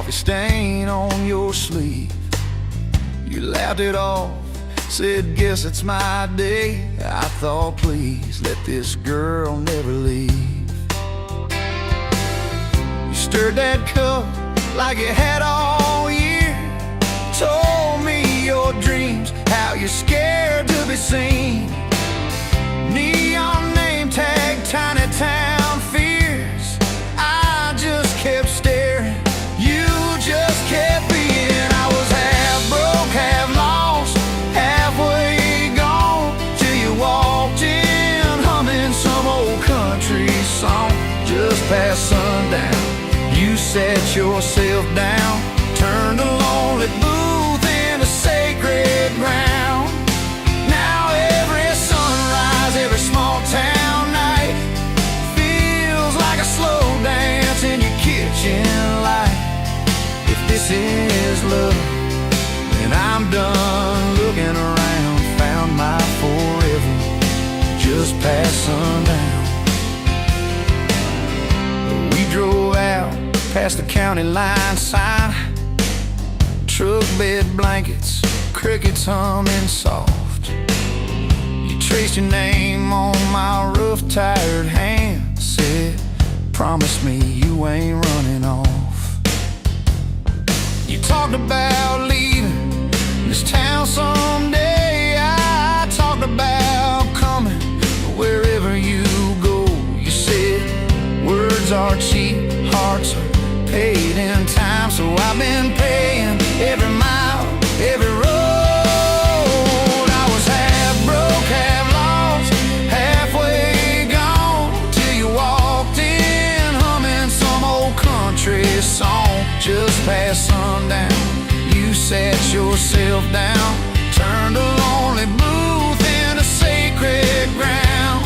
coffee stain on your sleeve. You laughed it off, said, guess it's my day. I thought, please, let this girl never leave. You stirred that cup like you had all year. Told me your dreams, how you're scared to be seen. Neon name tag, tiny town fears. I just kept staring, you just kept being. I was half broke, half lost, halfway gone, till you walked in, humming some old country song. Just past sundown, you sat yourself down, turned a lonely booth into sacred ground. Now every sunrise, every small town night feels like a slow dance in your kitchen light. If this is love, then I'm done looking around. Found my forever just past sundown. We drove out past the county line sign, truck bed blankets, crickets humming soft. You traced your name on my rough, tired hand, said, promise me you ain't running off. You talked about leaving this town someday. I talked about coming wherever you go. You said, words are cheap, hearts are paid in time. So I've been paying every mile, every road. I was half broke, half lost, halfway gone, till you walked in, humming some old country song. Just past sundown, you sat yourself down, turned a lonely booth into sacred ground.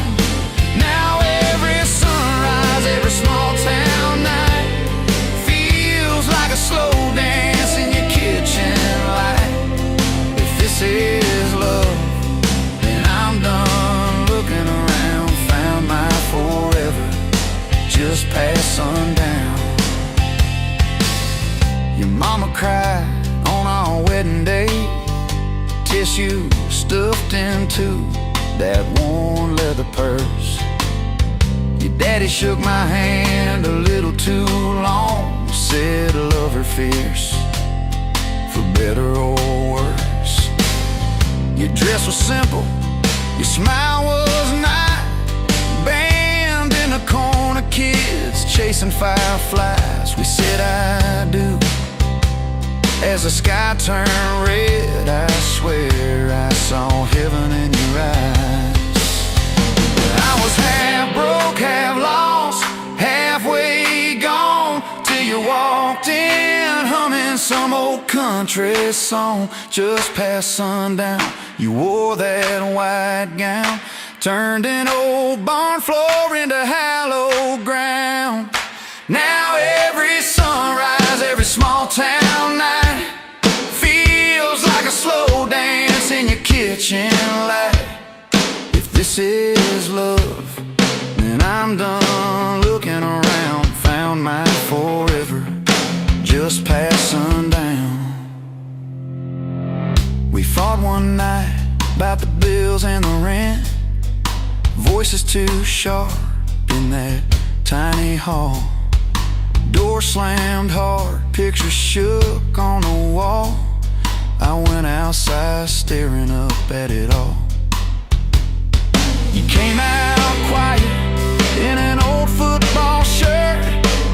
Now every sunrise, every small town night feels like a slow dance in your kitchen light. If this is love, then I'm done looking around. Found my forever just past sundown. Your mama cried on our wedding day, tissue stuffed into that worn leather purse. Your daddy shook my hand a little too long, said love her fierce, for better or worse. Your dress was simple, your smile was not. Band in the corner, kids chasing fireflies. We said I do as the sky turned red. I swear I saw heaven in your eyes. I was half broke, half lost, halfway gone, till you walked in, humming some old country song. Just past sundown, you wore that white gown, turned an old barn floor into hallowed ground. Now every sunrise, every small town night feels like a slow dance in your kitchen light. If this is love, then I'm done looking around. Found my forever just past sundown. We fought one night about the bills and the rent, voices too sharp in that tiny hall. Door slammed hard, pictures shook on the wall. I went outside staring up at it all. You came out quiet in an old football shirt,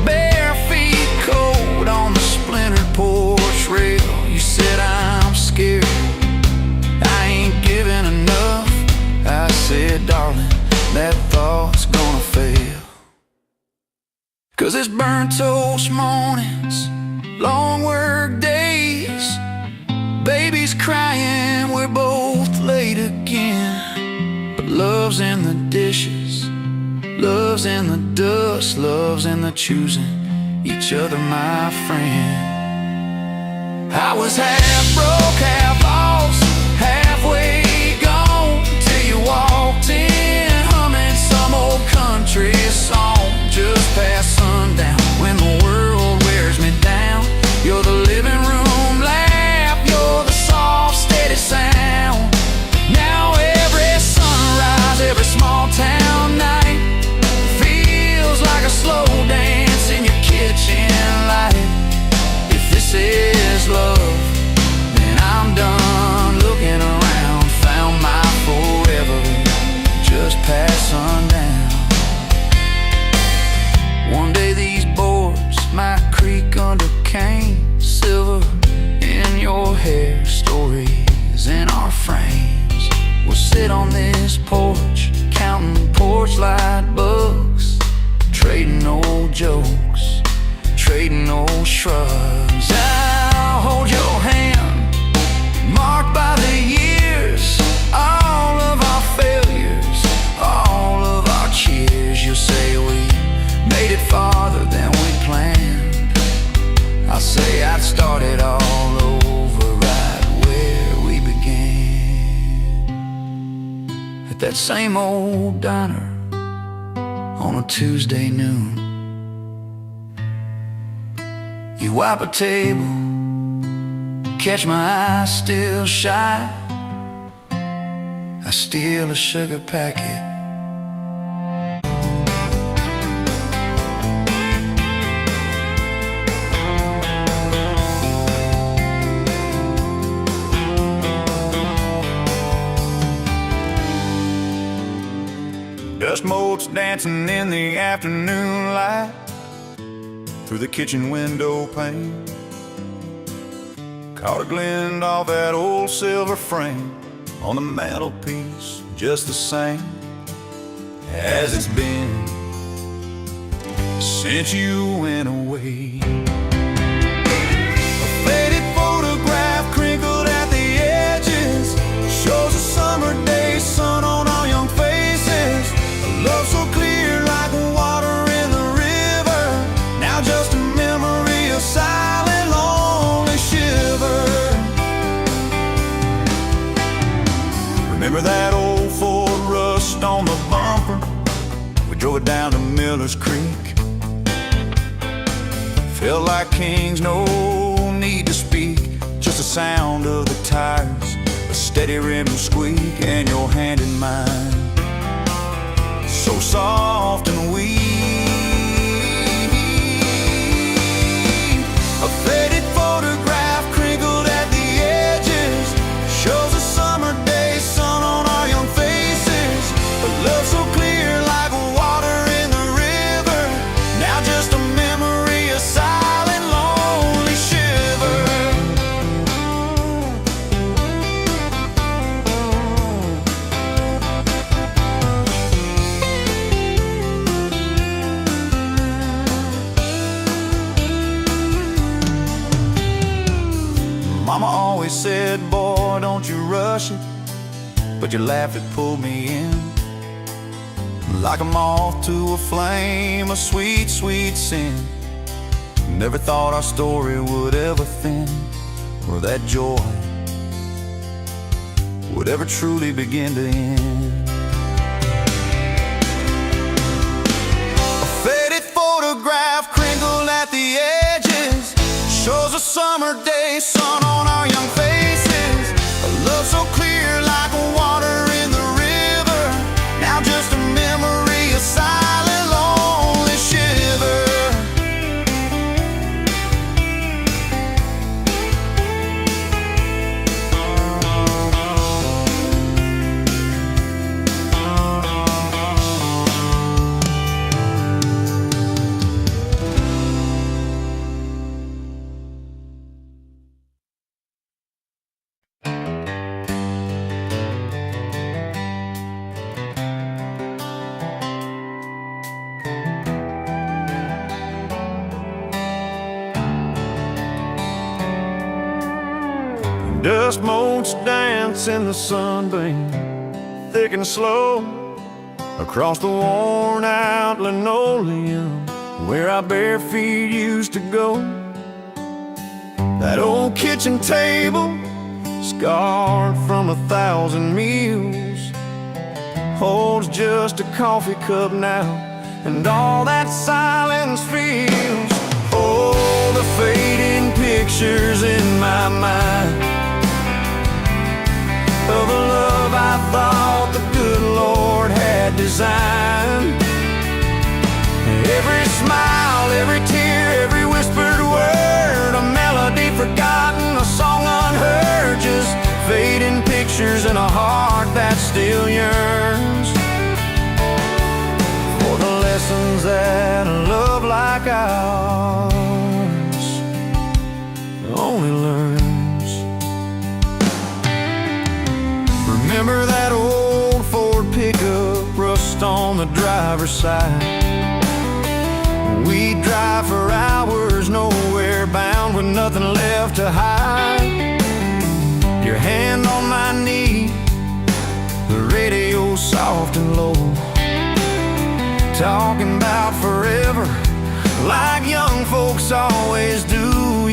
bare feet cold on the splintered porch rail. You said, I'm scared, I ain't giving enough. I said, darling, that thought's gonna fail. 'Cause it's burnt toast mornings, long work days, babies crying, we're both late again. But love's in the dishes, love's in the dust, love's in the choosing each other, my friend. I was half broke, half lost, halfway gone, till you walked in, humming some old country song. Just past sundown, when the world wears me down, I'll say I'd start it all over right where we began, at that same old diner on a Tuesday noon. You wipe a table, catch my eye still shy. I steal a sugar packet. Dust motes dancing in the afternoon light through the kitchen window pane. Caught a glint off that old silver frame on the mantelpiece, just the same as it's been since you went away. A faded photograph crinkled at the edges shows a summer day sun on our young faces. A love so clear like water in the river, now just a memory of silent, lonely shiver. Remember that old Ford rust on the bumper? We drove it down to Miller's Creek. Felt like kings, no need to speak, just the sound of the tires, a steady rhythm squeak, and your hand in mine, so soft and weak. A faded photograph crinkled at the edges shows a summer day sun on our young faces. A love so clear like water in the river, now just a memory, a silent, lonely shiver. Mama always said, boy, don't you rush it, but your laugh, it pulled me in like a moth to a flame, a sweet, sweet sin. Never thought our story would ever thin, or that joy would ever truly begin to end. A faded photograph crinkled at the edges shows a summer day sun on our young faces. A love so clear like water in the river, now just a memory, a silent, lonely shiver. Dust motes dance in the sunbeam, thick and slow, across the worn-out linoleum where our bare feet used to go. That old kitchen table, scarred from 1,000 meals, holds just a coffee cup now, and all that silence feels. Oh, the fading pictures in my mind of a love I thought the good Lord had designed. Every smile, every tear, every whispered word, a melody forgotten, a song unheard, just fading pictures in a heart that still yearns for the lessons that a love like ours only learns. Remember that old Ford pickup, rust on the driver's side? We'd drive for hours, nowhere bound, with nothing left to hide. Your hand on my knee, the radio soft and low, talking about forever like young folks always do.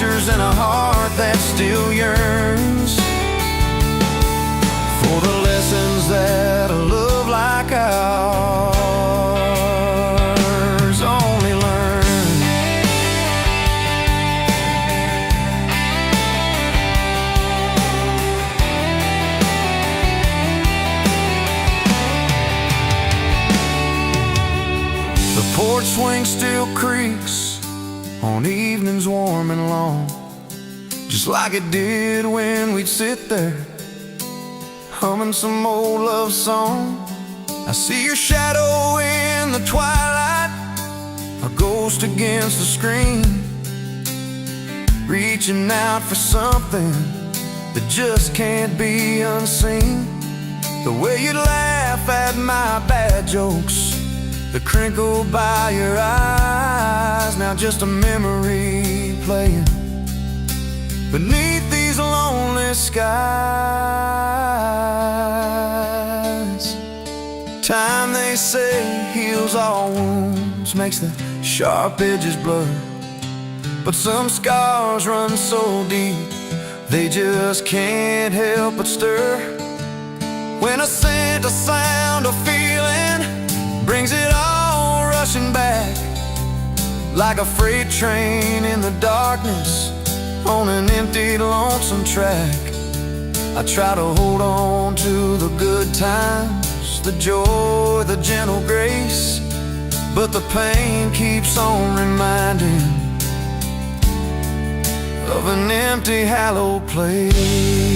pictures and a heart that still yearns for the lessons that a love like ours only learns. The porch swing still creaks on evenings warm and long, just like it did when we'd sit there humming some old love song. I see your shadow in the twilight, a ghost against the screen, reaching out for something that just can't be unseen. The way you laugh at my bad jokes, the crinkle by your eyes, now just a memory playing beneath these lonely skies. Time, they say, heals all wounds, makes the sharp edges blur, but some scars run so deep they just can't help but stir. When a scent, a sound, a feeling brings it all rushing back, like a freight train in the darkness on an empty, lonesome track. I try to hold on to the good times, the joy, the gentle grace, but the pain keeps on reminding of an empty, hallowed place.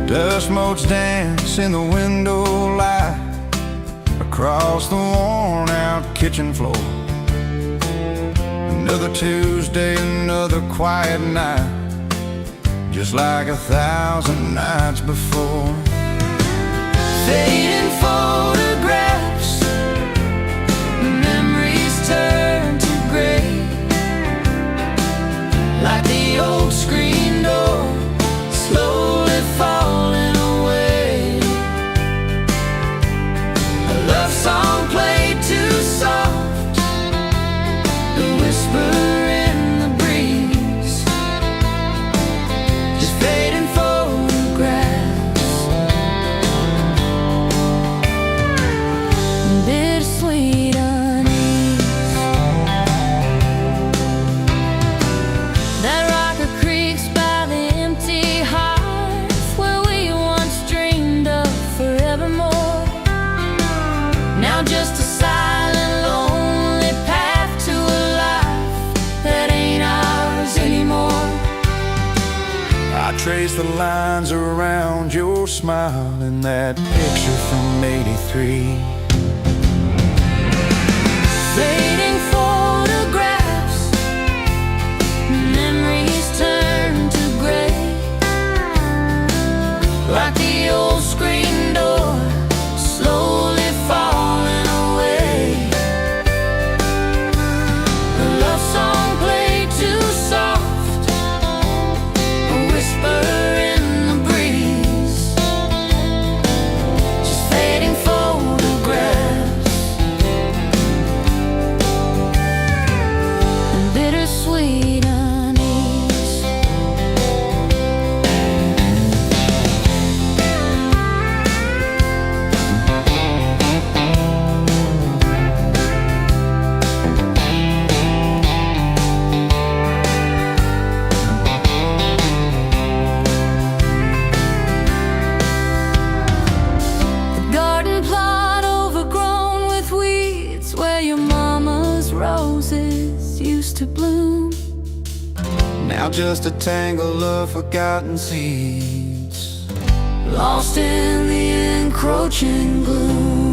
Dust motes dance in the window light across the worn-out kitchen floor. Another Tuesday, another quiet night, just like 1,000 nights before. Fading photographs, memories turn to gray, like the old screen door slowly falling away. A love song played too soft, the whisper in the breeze, just fading photographs. Bittersweet unease, that rocker creaks by the empty hearth where we once dreamed of forevermore. Now just a silent, lonely path to a life that ain't ours anymore. I trace the lines around your smile in that picture from '83. Fading photographs, memories turn to gray, like the old screen door slowly falling away. A love song played too soft, a whisper in the breeze, just fading photographs. And bittersweet unease. The garden plot overgrown with weeds, where your mama's roses used to bloom. now just a tangle of forgotten seeds, lost in the encroaching gloom.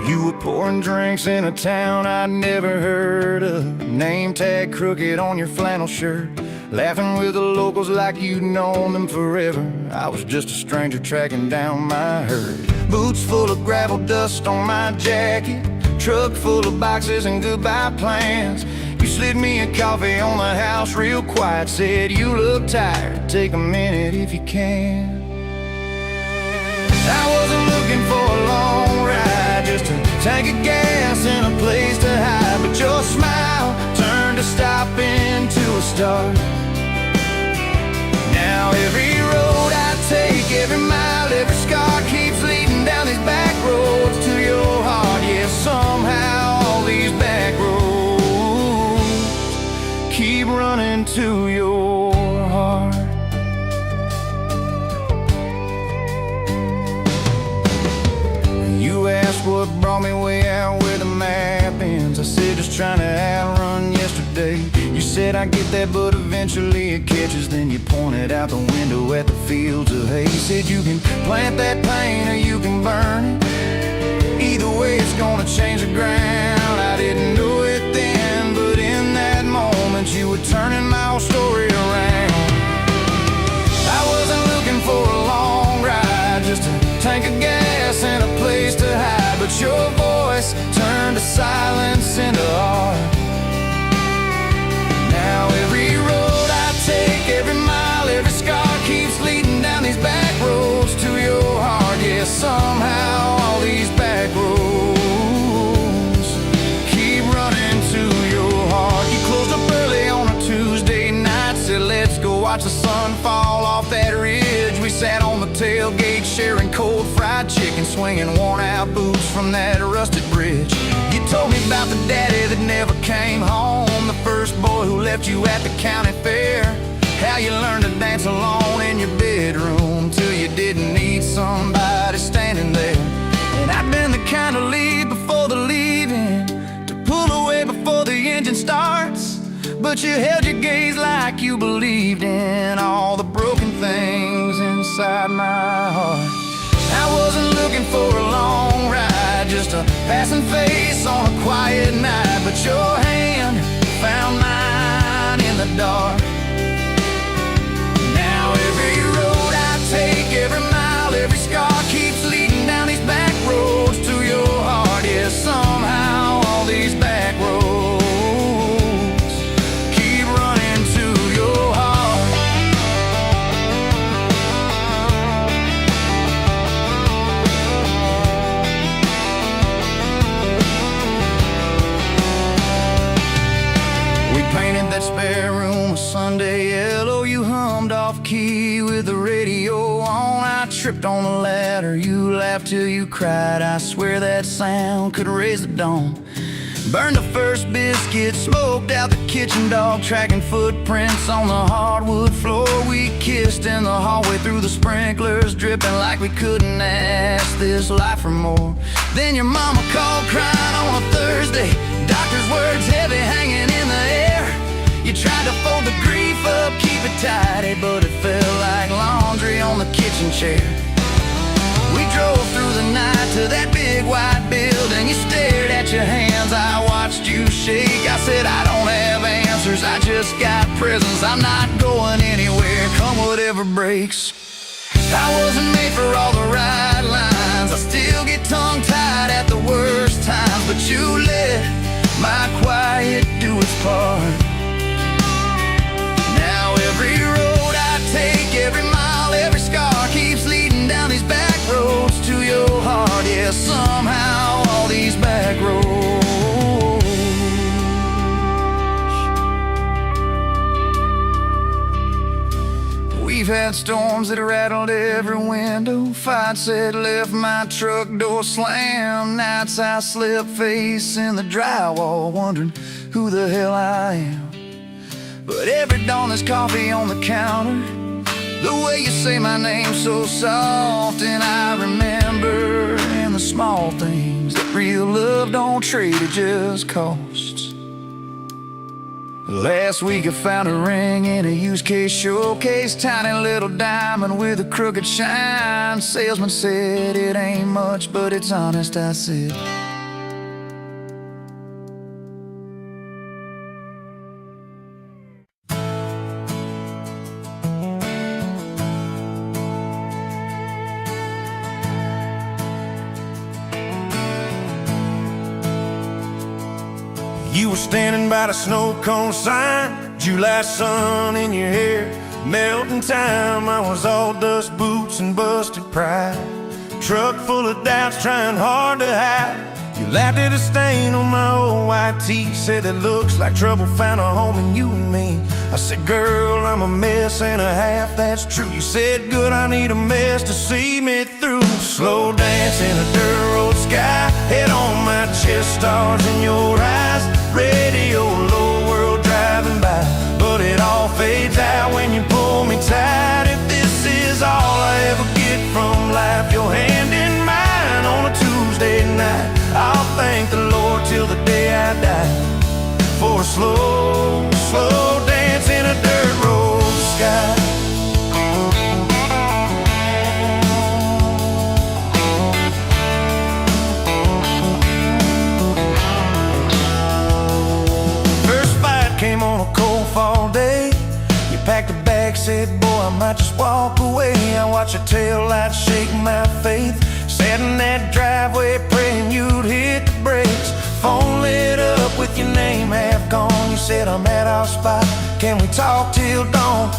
You were pouring drinks in a town I'd never heard of, name tag crooked on your flannel shirt, laughing with the locals like you'd known them forever. I was just a stranger tracking down my herd. Boots full of gravel dust on my jacket, truck full of boxes and goodbye plans. You slid me a coffee on the house real quiet, said you look tired, take a minute if you can. I wasn't looking for a long ride, just a tank of gas and a place to hide, but your smile turned a stop into a start. Now every road I take, every mile, every scar keeps leading down these back roads to your heart. Yeah, somehow all these back roads keep running to your heart. You asked what brought me way out where the map ends. I said just trying to outrun yesterday. You said I get that, but eventually it catches. Then you pointed out the window at the fields of hay. You said you can plant that pain or you can burn it. Either way it's gonna change the ground. I didn't know it then, but in that moment you were turning my whole story around. I wasn't looking for a long ride, just a tank of gas and a place to hide, but your voice turned a silence into art. Now every road I take, every mile, every scar keeps leading down these back roads to your heart. Yeah, somehow all these back roads keep running to your heart. You closed up early on a Tuesday night, said let's go watch the sun fall off that ridge. We sat on the tailgate sharing cold fried chicken, swinging worn out boots from that rusted bridge. You told me about the daddy that never came home, the first boy who left you at the county fair, how you learned to dance alone in your bedroom till you didn't need somebody standing there. And I've been the kind to leave before the leaving, to pull away before the engine starts, but you held your gaze like you believed in all the broken things inside my heart. I wasn't looking for a long ride, just a passing face on a quiet night, but your hand found mine in the dark. Now every road I take, every mile, every scar keeps leading down these back roads to your heart. Yeah, somehow all these back roads keep running to your heart. Painted that spare room a Sunday yellow. You hummed off key with the radio on. I tripped on the ladder, you laughed till you cried. I swear that sound could raise the dawn. Burned the first biscuit, smoked out the kitchen dog, tracking footprints on the hardwood floor. We kissed in the hallway through the sprinklers, dripping like we couldn't ask this life for more. Then your mama called crying on a Thursday, doctor's words heavy hanging in the air. You tried to fold the grief up, keep it tidy, but it felt like laundry on the kitchen chair. We drove through the night to that big white building. You stared at your hands, I watched you shake. I said I don't have answers, I just got presents. I'm not going anywhere, come whatever breaks. I wasn't made for all the right lines, I still get tongue-tied at the worst times, but you let my quiet do its part. Now every road I take, every mile, every scar keeps We've had storms that rattled every window, fights that left my truck door slammed, nights I slept facing the drywall, wondering who the hell I am. But every dawn there's coffee on the counter, the way you say my name so soft, and I remember in the small things that real love don't trade, it just costs. Last week I found a ring in a used case showcase, tiny little diamond with a crooked shine. Salesman said it ain't much, but it's honest, I said. You were standing by the snow cone sign, July sun in your hair, melting time. I was all dust boots and busted pride, truck full of doubts trying hard to hide. You laughed at a stain on my old white tee, said it looks like trouble found a home in you and me. I said, girl, I'm a mess and a half, that's true. You said, good, I need a mess to see me through. Slow dance in a dirt road sky, head on my chest, stars in your eyes. Radio low, world driving by, but it all fades out when you pull me tight. If this is all I ever get from life, your hand in mine on a Tuesday night, I'll thank the Lord till the day I die for a slow, slow dance in a dirt road sky. Came on a cold fall day. You packed a bag, said, boy, I might just walk away. I watched your tail light shake my faith, sat in that driveway praying you'd hit the brakes. Phone lit up with your name half gone. You said, I'm at our spot, can we talk till dawn?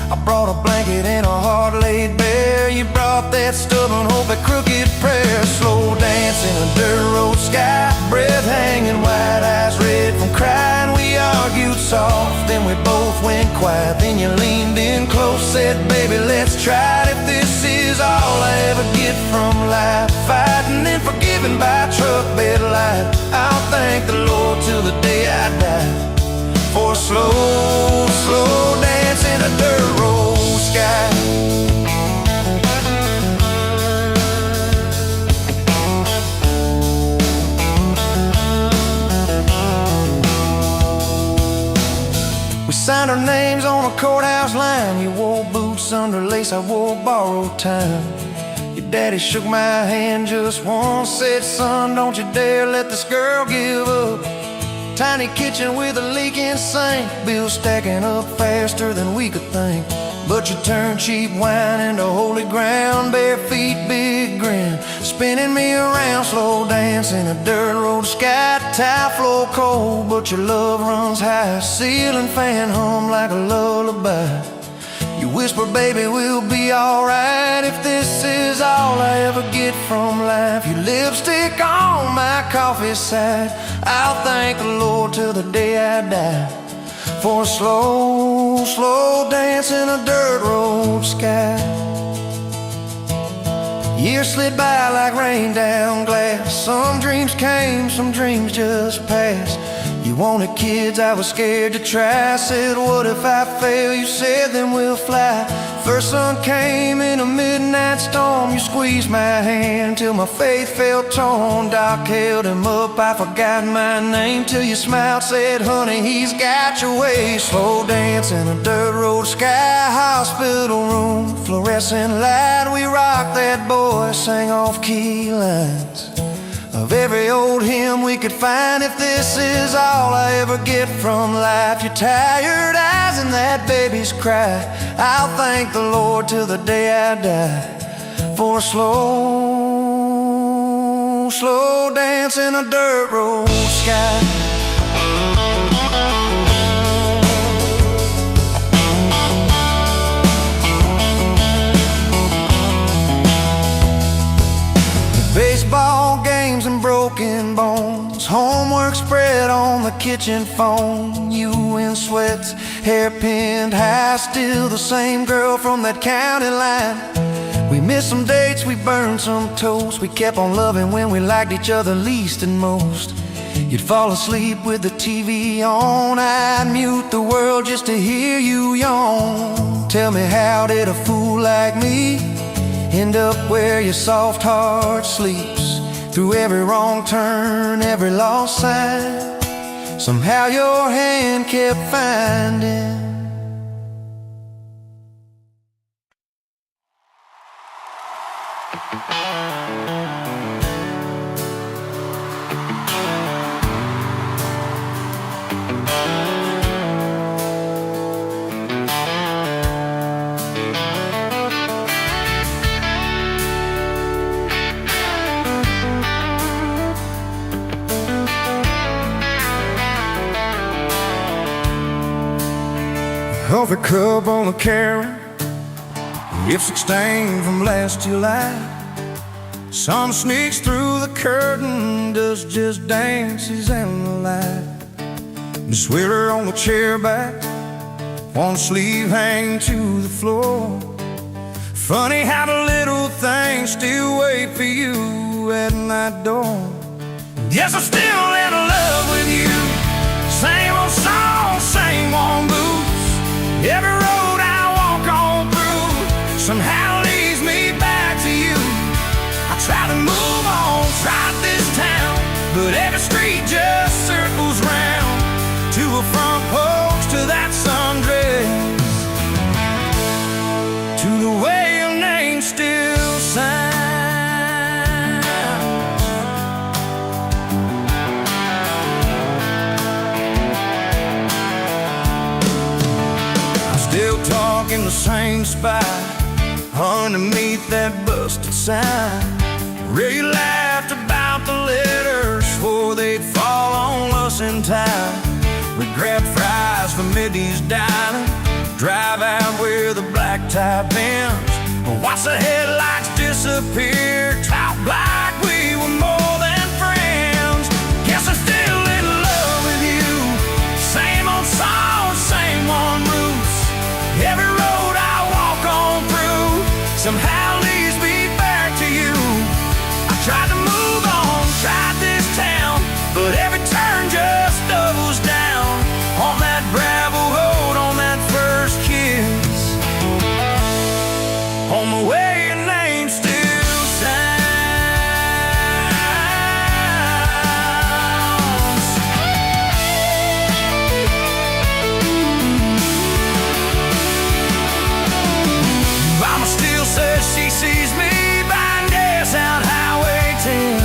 I brought a blanket and a heart laid bare. You brought that stubborn hope, that crooked prayer. Slow dance in a dirt road sky, breath hanging, wide eyes red from crying. We argued soft, then we both went quiet. Then you leaned in close, said, baby, let's try it. If this is all I ever get from life, fighting and forgiven by truck bed light, I'll thank the Lord till the day I die for a slow, slow dance in a dirt road sky. We signed our names on a courthouse line. You wore boots under lace, I wore borrowed time. Your daddy shook my hand just once, said, son, don't you dare let this girl give up. Tiny kitchen with a leaking sink, bills stacking up faster than we could think. But you turned cheap wine into holy ground, bare feet, big grin, spinning me around, slow dance in a dirt road sky. Tile floor cold, but your love runs high, ceiling fan hum like a lullaby. You whisper, baby, we'll be alright. If this is all I ever get from life, your lipstick on my coffee side, I'll thank the Lord till the day I die for a slow, slow dance in a dirt road sky. Years slid by like rain down glass. Some dreams came, some dreams just passed. You wanted kids, I was scared to try. Said, what if I fail? You said, then we'll fly. First sun came in a midnight storm. You squeezed my hand till my faith felt torn. Doc held him up, I forgot my name, till you smiled, said, honey, he's got your way. Slow dance in a dirt road sky, hospital room, fluorescent light. We rocked that boy, sang off-key lines of every old hymn we could find. If this is all I ever get from life, your tired eyes and that baby's cry, I'll thank the Lord till the day I die for a slow, slow dance in a dirt road sky. Baseball games and broken bones, homework spread on the kitchen phone. You in sweats, hairpinned high, still the same girl from that county line. We missed some dates, we burned some toast. We kept on loving when we liked each other least and most. You'd fall asleep with the TV on, I'd mute the world just to hear you yawn. Tell me, how did a fool like me end up where your soft heart sleeps? Through every wrong turn, every lost sign, somehow your hand kept finding. Coffee cup on the Karen, lipstick stain from last July. Sun sneaks through the curtain, dust just dances in the light. The sweater on the chair back, one sleeve hanging to the floor. Funny how the little things still wait for you at my door. Yes, I'm still in love with you. Same old song, same old blues. Every road I walk on through somehow leads me back to you. I try to move on, try this town, but every street just circles round to a front porch, to that sundress, to the way your name still sounds. Still talking the same spot underneath that busted sign. Ray laughed about the letters, swore they'd fall on us in time. We grab fries from Middy's Diner, drive out where the blacktop ends, watch the headlights disappear, talk like we were more than friends. Guess I'm still in love with you. Same old song, same one roots. Every road I walk on through somehow leads me back to you. I tried to move on, tried this town, but every turn just doubles down on that gravel road, on that first kiss, on the way your name still sounds. Mama still says she sees me buying gas out Highway 10.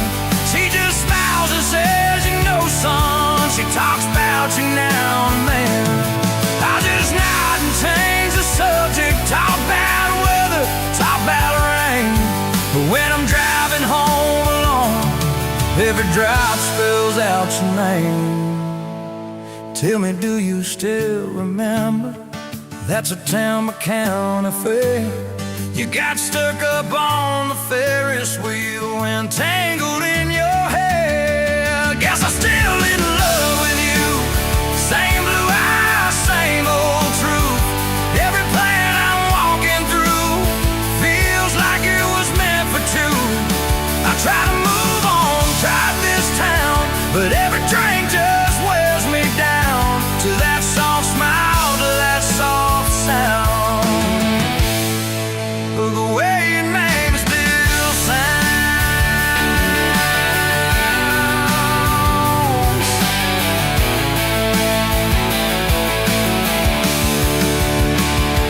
She just smiles and says, you know, son, she talks about you now and then. I just nod and change the subject, talk about weather, talk about rain. But when I'm driving home alone, every drop spells out your name. Tell me, do you still remember? That's a Tama County fair. You got stuck up on the Ferris wheel and tangled in your hair. Guess I'm still in love with you. Same blue eyes, same old truth. Every plan I'm walking through feels like it was meant for two. I try to move on, try this town, but every drink just wears me down to that soft smile, to that soft sound. The way your name still sounds.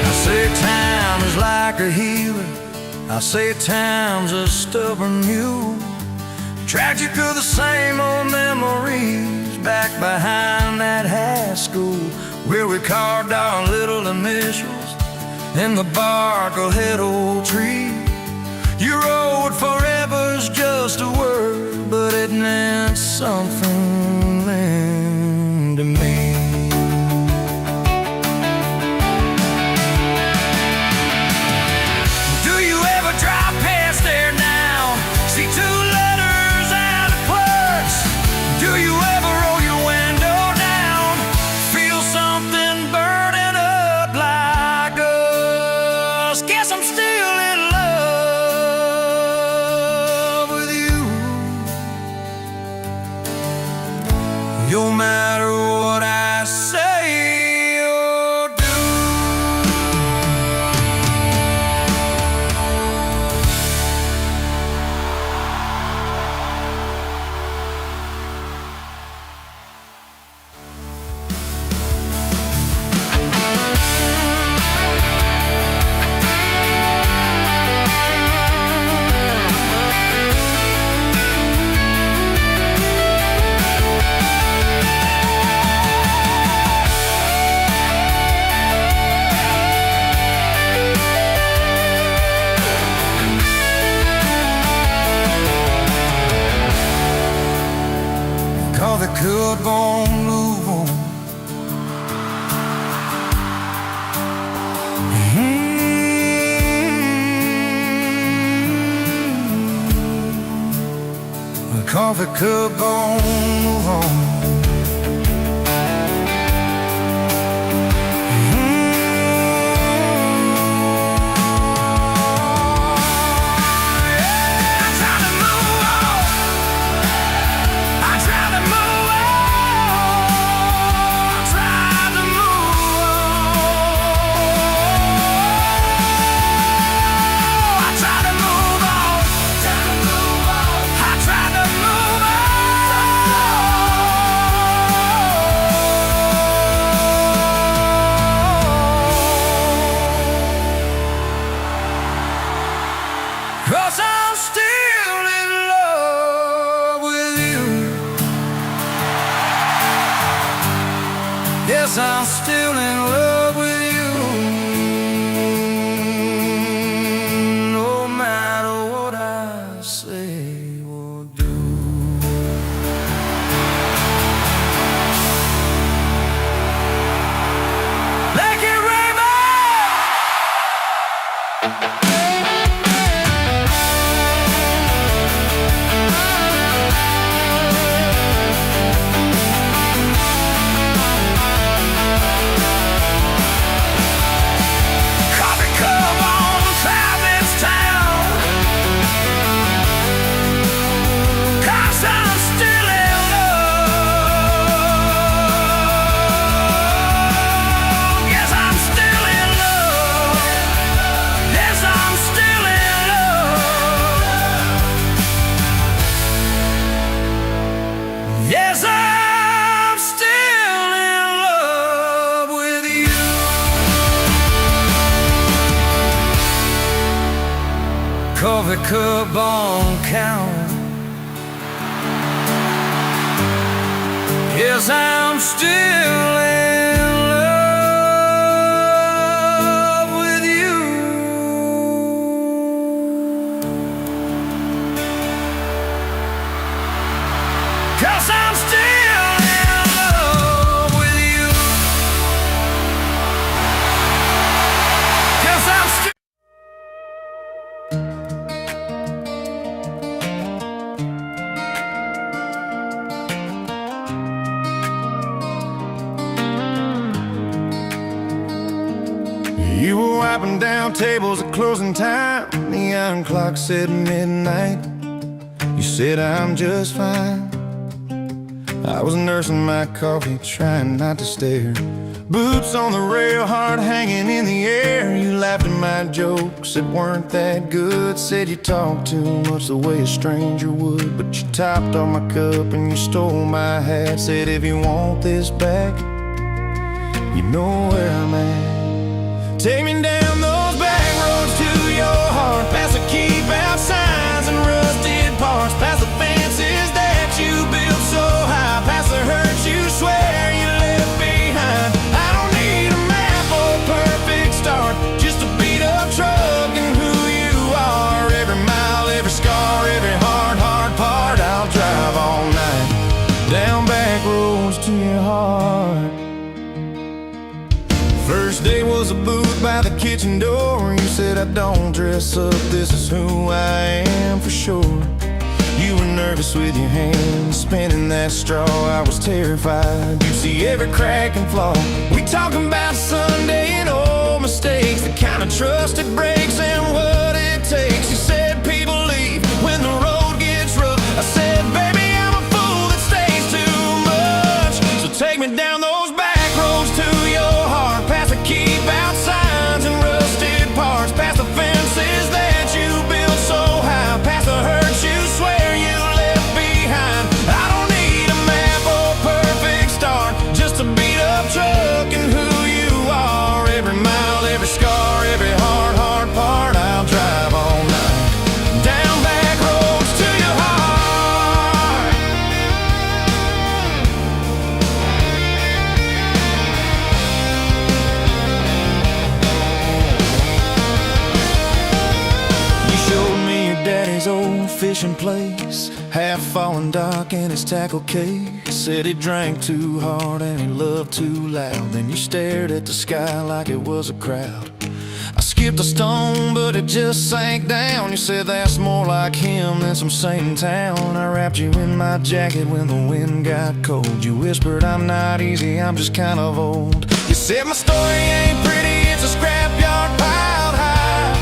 I say time is like a healer, I say time's a stubborn mule. Dragged you through the same old memories back behind that high school, where we carved our little initials in the bark of that old tree. You wrote forever's just a word, but it meant something then to me. Do you ever drive past there now? See two letters out of clerks? Do you ever roll your window down? Feel something burning 'cause guess I'm still in love with you. No matter what I say or do. Call the good gon' move on. Call the good gon' move on. Cause I'm still in love with you. Yes, I'm still in love with you. No matter what I say or do. Like it rainbow. Yes, I'm still in love with you. Coffee cup on count. Yes, I'm still in love with you. 'Cause I'm still in love with you. 'Cause I'm still. You were wiping down tables at closing time. Neon clock said midnight. You said I'm just fine. I was nursing my coffee, trying not to stare. Boots on the rail, heart hanging in the air. You laughed at my jokes that weren't that good. Said you talked too much the way a stranger would. But you topped off my cup and you stole my hat. Said if you want this back, you know where I'm at. Take me down those back roads to your heart, past the keep out signs and rusted parts, past the fences that you built so high, past the hurts you swear you left behind. I don't need a map or a perfect start, just a beat up truck and who you are. Every mile, every scar, every hard part, I'll drive all night down back roads to your heart. First day was a booth by the kitchen door. You said I don't dress up, this is who I am for sure. You were nervous with your hands spinning that straw. I was terrified, you see every crack and flaw. We talking about Sunday and old mistakes, the kind of trust that breaks. fishing place, half fallen dock in his tackle case. Said he drank too hard and he loved too loud. Then you stared at the sky like it was a crowd. I skipped a stone, but it just sank down. You said that's more like him than some saint in town. I wrapped you in my jacket when the wind got cold. You whispered, I'm not easy, I'm just kind of old. You said my story ain't pretty, it's a scrapyard piled high.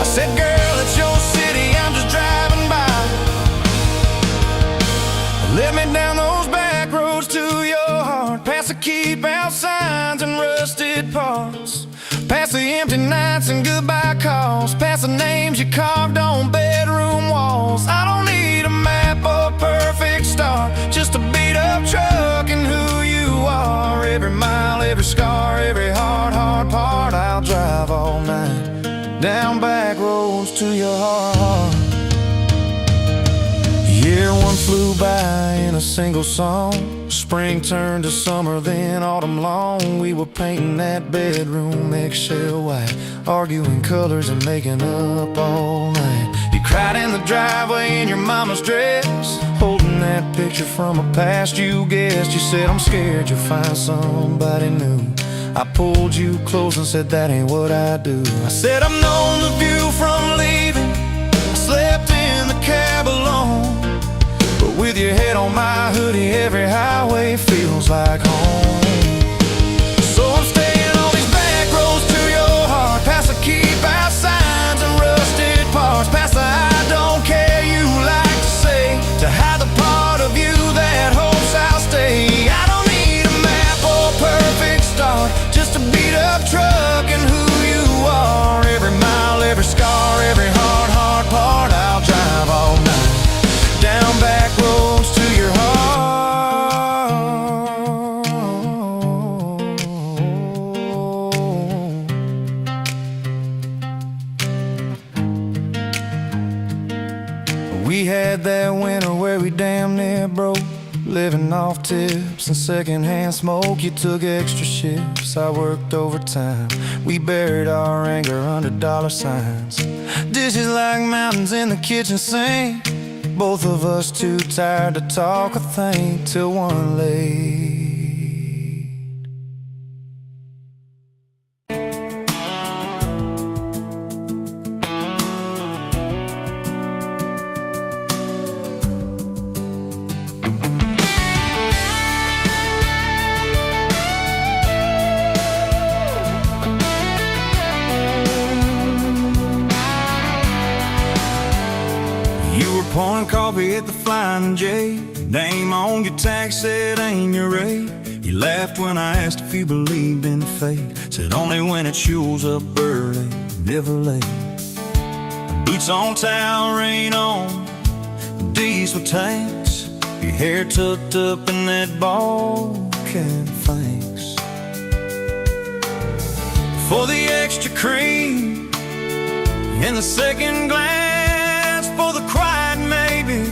I said, girl, it's your city, I'm just driving by. Let me down those back roads to your heart, past the keep out signs and rusted parts, past the empty nights and goodbye calls, past the names you carved on bedroom walls. I don't need a map or a perfect star, just a beat up truck and who you are. Every mile, every scar, every hard part, I'll drive all night down back roads to your heart. Year one flew by in a single song. Spring turned to summer, then autumn long. We were painting that bedroom eggshell white, arguing colors and making up all night. You cried in the driveway in your mama's dress, holding that picture from a past you guessed. You said, I'm scared you'll find somebody new. I pulled you close and said, that ain't what I do. I said, I've known the view from leaving, I slept in the cab alone, but with your head on my hoodie, every highway feels like home. So I'm staying on these back roads to your heart, past the keep out signs and rusted parts, past the I don't care you like to say, to hide the part of you that hopes I'll stay. I don't need a map or a perfect start, just a beat up truck and who you are. Every mile, every scar, every hard part, I'll drive all night down back roads to your heart. We had that winter where we damn near broke, living off tips and secondhand smoke. You took extra shifts, I worked overtime. We buried our anger under dollar signs. Dishes like mountains in the kitchen sink, both of us too tired to talk or think till one late. Pouring coffee at the Flying J, name on your tag said ain't your rate. You laughed when I asked if you believed in fate, said only when it shows up early, never late. Boots on towel, rain on, diesel tanks, your hair tucked up in that ball cap. Thanks for the extra cream in the second glass, for the quiet maybe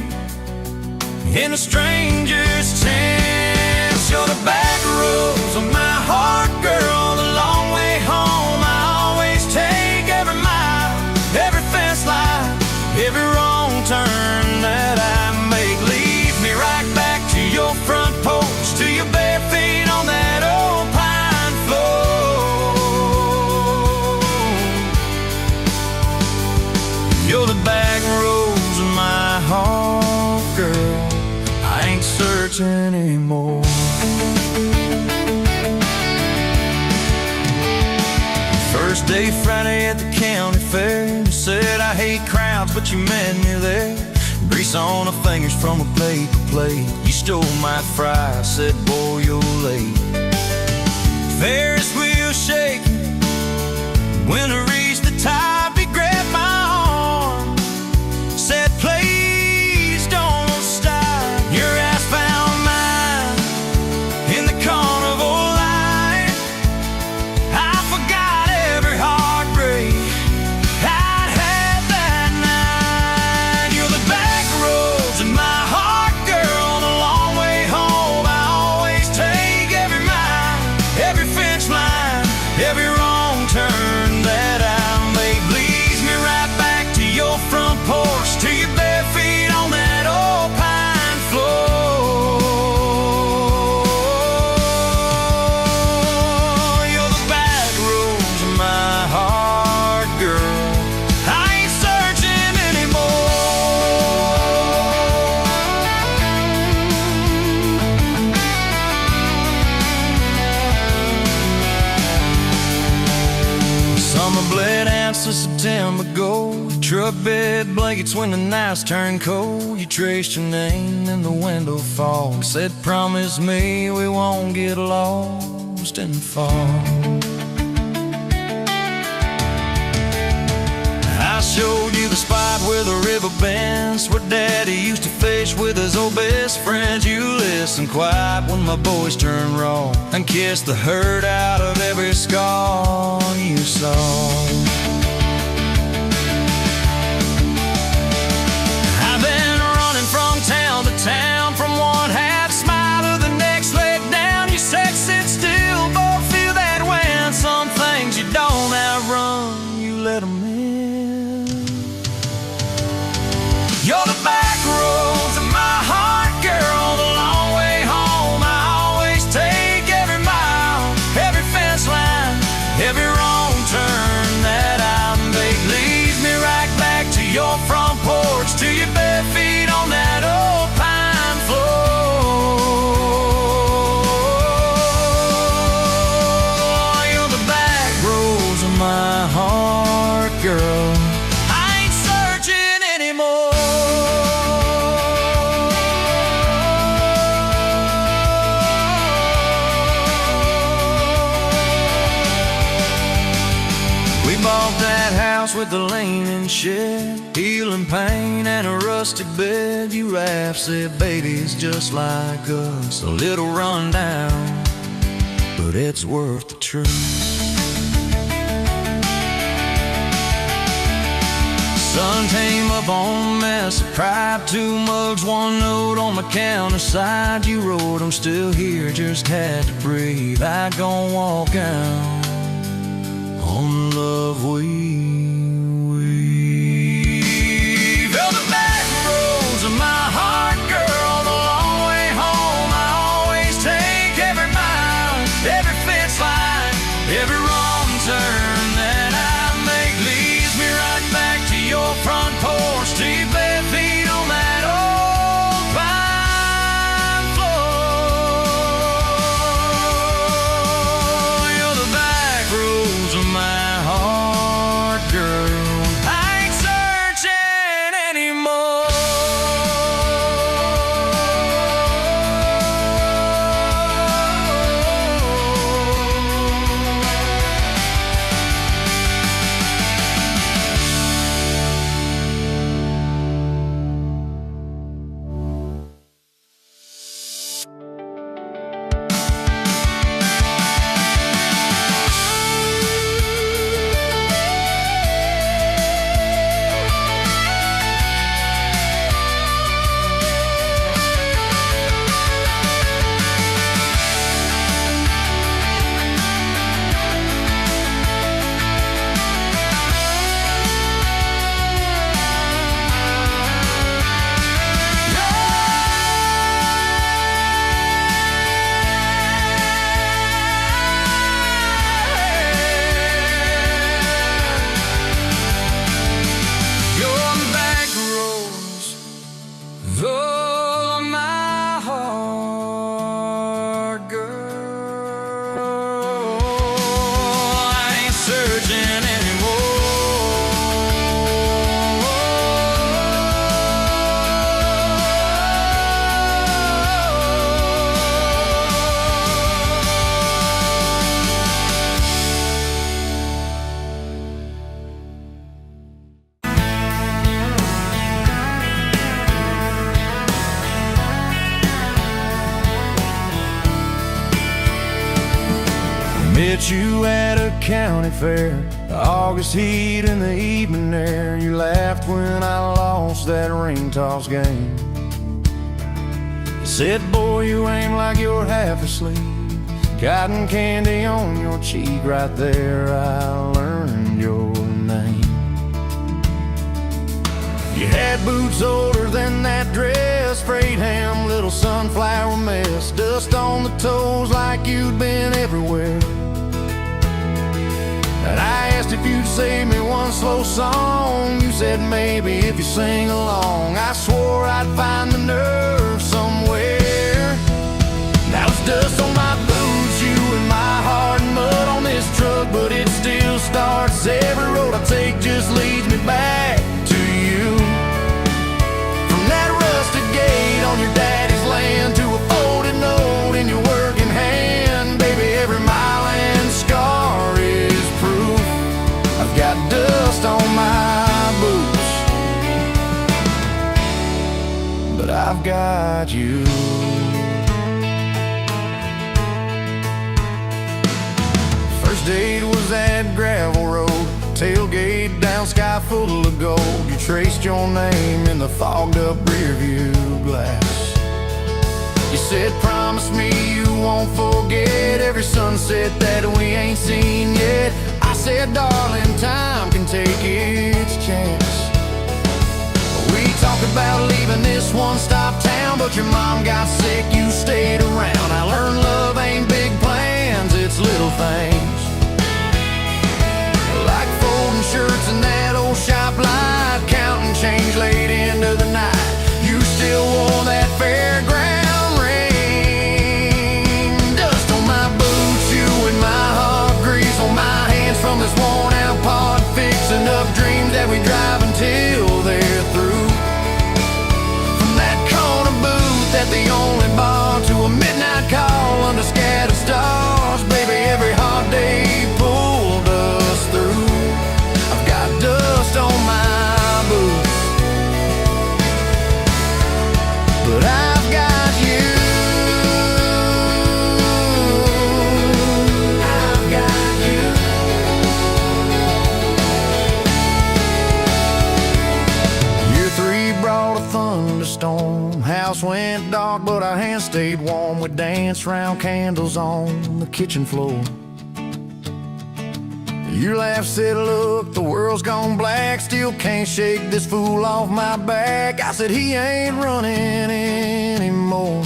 in a stranger's chance. You're the back roads of my heart, girl, the long way home. I always take every mile, every fence line, every wrong turn that I make. Lead me right back to your front porch, to your bare feet on that old pine floor. You're the back roads of my heart, girl, I ain't searching anymore. First day Friday at the county fair, you said I hate crowds, but you met me there. Grease on the fingers from a paper plate, you stole my fry, I said boy you're late. Ferris wheel shaking, when I reached the top he grabbed my arm, said please don't stop. Your ass found mine in the carnival light. I forgot every heartbreak I'd had that night. You're the back roads in my heart, girl, the long way home. I always take every mile, every fence line, every wrong turn that bled ants of September gold, truck bed blankets when the nights turn cold. You traced your name in the window fog, said promise me we won't get lost in the fall. I showed you the spot where the river bends, where Daddy used to fish with his old best friends. You listened quiet when my voice turned raw, and kissed the hurt out of every scar you saw. I've been running from town to town, from one half smile to the next leg down. You said sit still, both feel that wind. Some things you don't outrun, you let them in. You're the back roads of my heart, girl, the long way home. I always take every mile, every fence line, every wrong turn that I make. Leads me right back to your front porch, to your bare feet on that old pine floor. You're the back roads of my heart, girl. I ain't searching anymore. Bought that house with the leaning shed, healing pain and a rustic bed. You laughed, said baby's just like us, a little run down, but it's worth the trip. Sun came up on a mess of pipe, 2 mugs, 1 note on the counter side. You wrote, I'm still here, just had to breathe. I gon' walk out on the love we weave. You're the back roads of my heart, girl, the long way home. I always take every mile, every fence line, every wrong turn that I make. Leads me right back to your front porch, to your bare feet on that old pine floor. You're the back roads of my heart, girl. I ain't searching anymore. Oh, my heart, girl, I ain't searching met you at a county fair, the August heat in the evening air. You laughed when I lost that ring toss game. You said, boy, you aim like you're half asleep. Cotton candy on your cheek, right there I learned your name. You had boots older than that dress, frayed ham, little sunflower mess, dust on the toes like you'd been everywhere. And I asked if you'd save me one slow song. You said maybe if you sing along. I swore I'd find the nerve somewhere. Now it's dust on my boots, you and my heart, and mud on this truck, but it still starts every dust on my boots, but I've got you. First date was that gravel road, tailgate down, sky full of gold. You traced your name in the fogged up rearview glass. You said, promise me you won't forget every sunset that we ain't seen yet. I said, darling, time can take its chance. We talked about leaving this one-stop town, but your mom got sick, you stayed around. I learned love ain't big plans, it's little things, like folding shirts in that old shop light, counting change late into the night. You still wore that fairground ring, dust on my boots, you and my heart, grease on my hands from this worn-out pod, fixing up dreams that we drive until they're through. From that corner booth at the only bar to a midnight call under scattered stars, baby, every hard day pulled us through. I've got dust on my boots, but I've got you. I've got you. Year 3 brought a thunderstorm. House went dark, but our hands stayed warm. We danced round candles on the kitchen floor. Your laugh said, look, the world's gone black, still can't shake this fool off my back. I said, he ain't running anymore.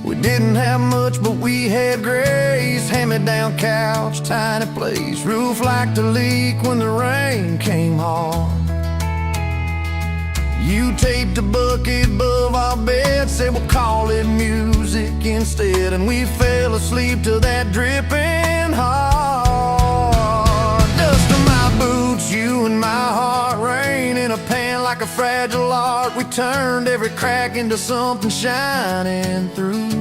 We didn't have much, but we had grace. Hand-me-down couch, tiny place, roof like to leak when the rain came hard. You taped a bucket above our bed, said we'll call it music instead, and we fell asleep to that dripping heart. Dust on my boots, you and my heart, rain in a pan like a fragile art. We turned every crack into something shining through.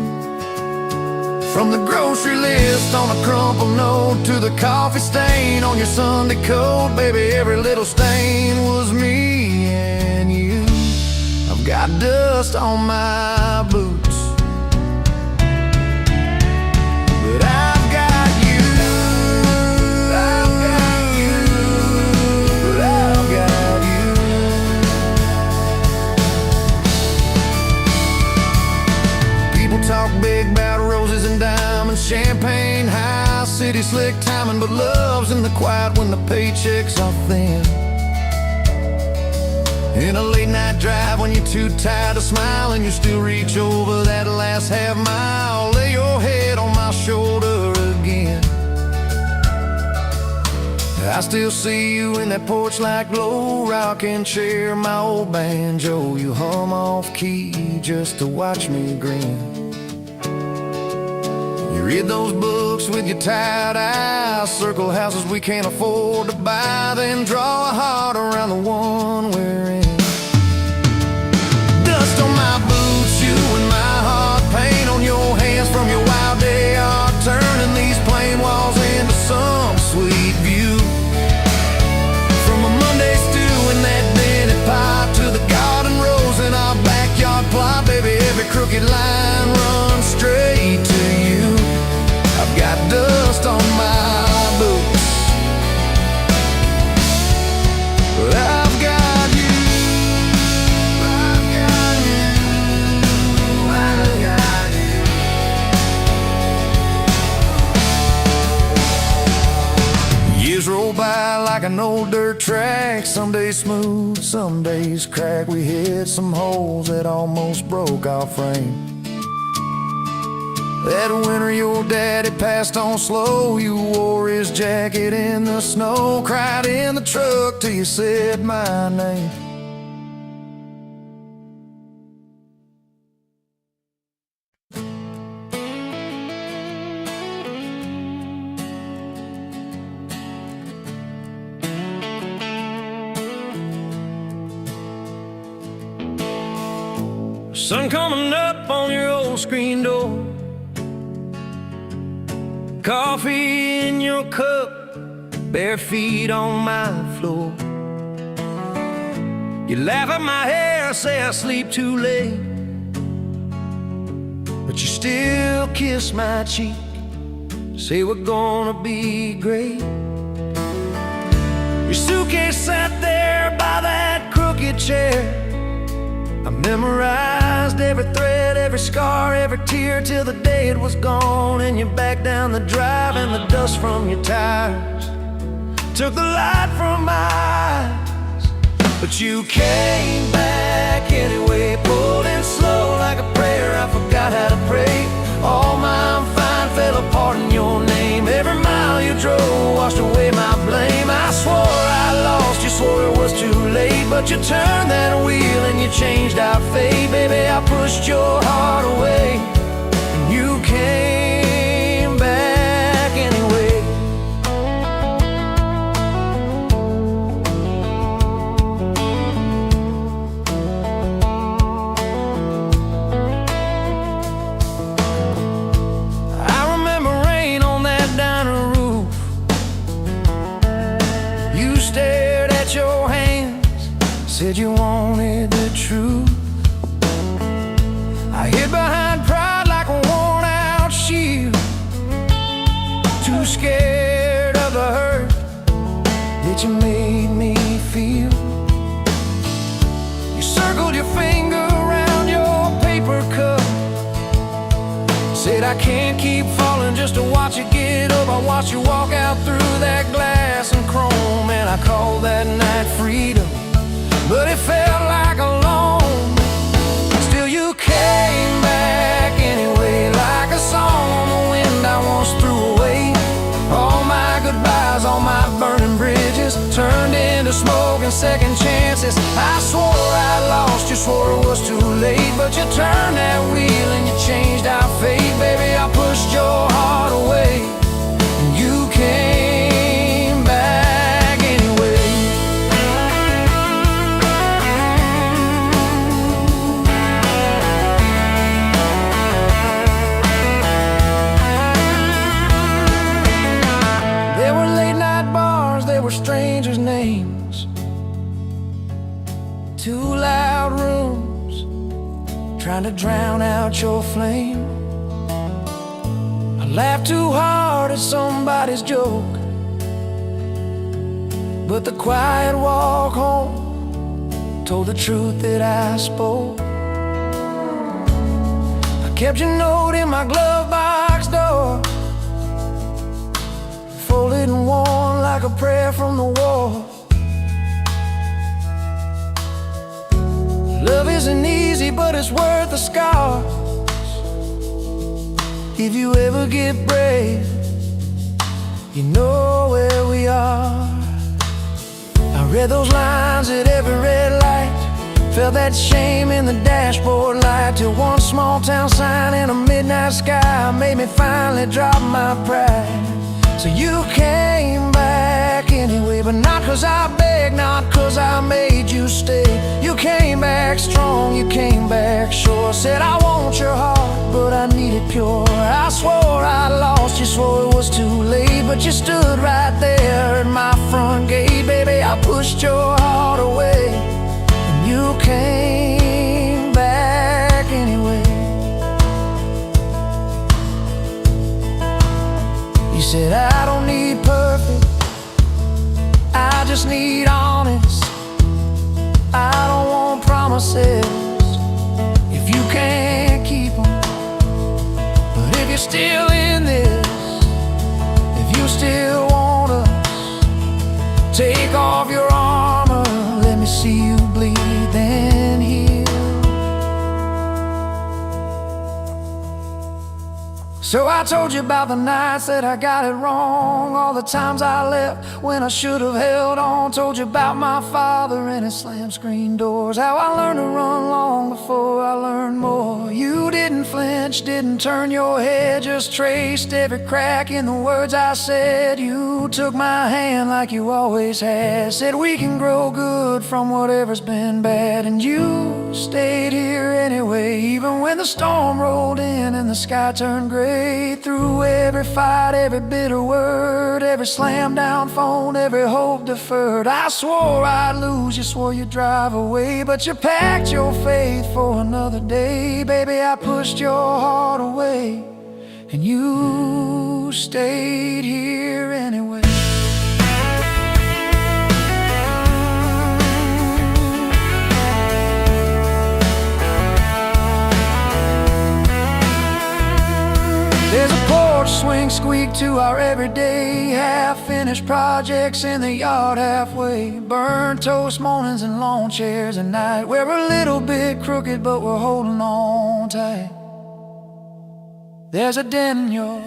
From the grocery list on a crumpled note to the coffee stain on your Sunday coat, baby, every little stain was me and you. I've got dust on my boots, but I've got you. I've got you, but I've got you. People talk big about roses and diamonds, champagne, high city slick timing, but love's in the quiet when the paychecks are thin. In a late night drive when you're too tired to smile and you still reach over that last half mile, lay your head on my shoulder again. I still see you in that porch light glow, rocking chair, my old banjo. You hum off key just to watch me grin. You read those books with your tired eyes, circle houses we can't afford to buy, then draw a heart around the one we're in. Dust on my boots, you and my heart, paint on your hands from your wild day art, turning these plain walls into some sweet view. From a Monday stew in that dented pot to the garden rose in our backyard plot, baby, every crooked line runs straight to you. I've got dust on my boots, but I've got you. I've got you. I've got you. Years roll by like an old dirt track, some days smooth, some days crack. We hit some holes that almost broke our frame. That winter your daddy passed on slow, you wore his jacket in the snow, cried in the truck till you said my name. Sun coming up on your old screen door, coffee in your cup, bare feet on my floor. You laugh at my hair, say I sleep too late, but you still kiss my cheek, say we're gonna be great. Your suitcase sat there by that crooked chair. I memorized every thread, every scar, every tear, till the day it was gone. And you back down the drive, and the dust from your tires took the light from my eyes. But you came back anyway, pulled in slow like a prayer. I forgot how to pray. All my I'm fine fell apart in your name. Every mile you drove washed away my blame. I swore I lost, you swore it was too late, but you turned that wheel and you changed our fate. Baby, I pushed your heart away, and you came back anyway. Said you wanted the truth. I hid behind pride like a worn-out shield, too scared of the hurt that you made me feel. You circled your finger around your paper cup, said I can't keep falling just to watch you get up. I watched you walk out through that glass and chrome, and I called that night freedom, but it felt like a loan. Still you came back anyway, like a song on the wind I once threw away. All my goodbyes, all my burning bridges turned into smoke and second chances. I swore I lost, you swore it was too late, but you turned that wheel and you changed our fate. Baby, I pushed your heart away, and you came back anyway. Strangers' names, two loud rooms trying to drown out your flame. I laughed too hard at somebody's joke, but the quiet walk home told the truth that I spoke. I kept your note in my glove box door, folded and worn like a prayer from the wall. Love isn't easy, but it's worth the scars. If you ever get brave, you know where we are. I read those lines at every red light, felt that shame in the dashboard light, till one small town sign in a midnight sky made me finally drop my pride. So you came back anyway, but not 'cause I begged, not 'cause I made you stay. You came back strong, you came back sure. Said I want your heart, but I need it pure. I swore I lost, you swore it was too late, but you stood right there at my front gate. Baby, I pushed your heart away, and you came back anyway. You said I don't need perfect, I just need honest. I don't want promises if you can't keep them. But if you're still in this, if you still want us, take off your armor, let me see you bleed, then heal. So I told you about the nights that I got it wrong, all the times I left when I should have held on. Told you about my father and his slam screen doors, how I learned to run long before I learned more. You did didn't flinch, didn't turn your head, just traced every crack in the words I said. You took my hand like you always had, said we can grow good from whatever's been bad. And you stayed here anyway, even when the storm rolled in and the sky turned gray. Through every fight, every bitter word, every slam down phone, every hope deferred, I swore I'd lose you, swore you'd drive away, but you packed your faith for another day. Baby, I pushed your heart away, and you stayed here anyway. There's a porch swing squeak to our everyday, half-finished projects in the yard halfway, burnt toast mornings and lawn chairs at night. We're a little bit crooked, but we're holding on tight. There's a dent in your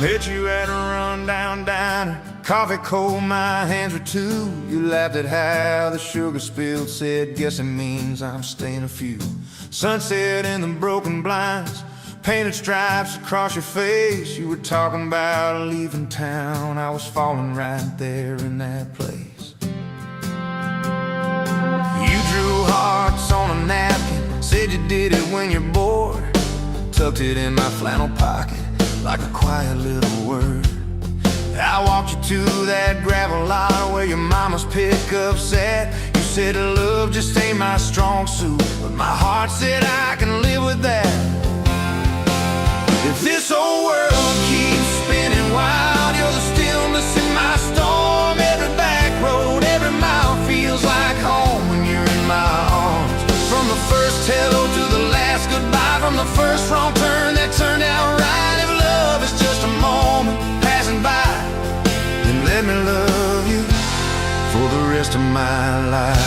met you at a rundown diner, coffee cold, my hands were too. You laughed at how the sugar spilled, said, guess it means I'm staying a few. Sunset in the broken blinds, painted stripes across your face. You were talking about leaving town, I was falling right there in that place. You drew hearts on a napkin, said you did it when you're bored, tucked it in my flannel pocket like a quiet little word. I walked you to that gravel lot where your mama's pickup sat. You said love just ain't my strong suit, but my heart said I can live with that. If this old world keeps spinning wild, you're the stillness in my storm. Every back road, every mile feels like home when you're in my arms. From the first hello to the last goodbye, from the first wrong turn that turned out right. If it's just a moment passing by, then let me love you for the rest of my life.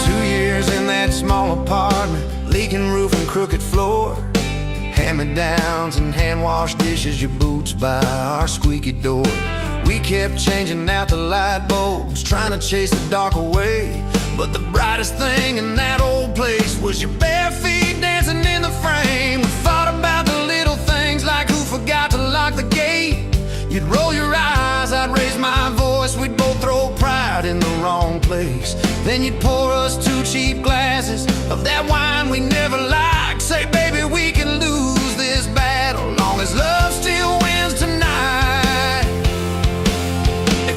2 years in that small apartment, leaking roof and crooked floor, hand-me-downs and hand-washed dishes, your boots by our squeaky door. We kept changing out the light bulbs, trying to chase the dark away, but the brightest thing in that old place was your bare feet dancing in the frame. We thought about the little things, like who forgot to lock the gate. You'd roll your eyes, I'd raise my voice, we'd both throw pride in the wrong place. Then you'd pour us 2 cheap glasses of that wine we never liked, say, baby, we can lose this battle long as love still wins tonight.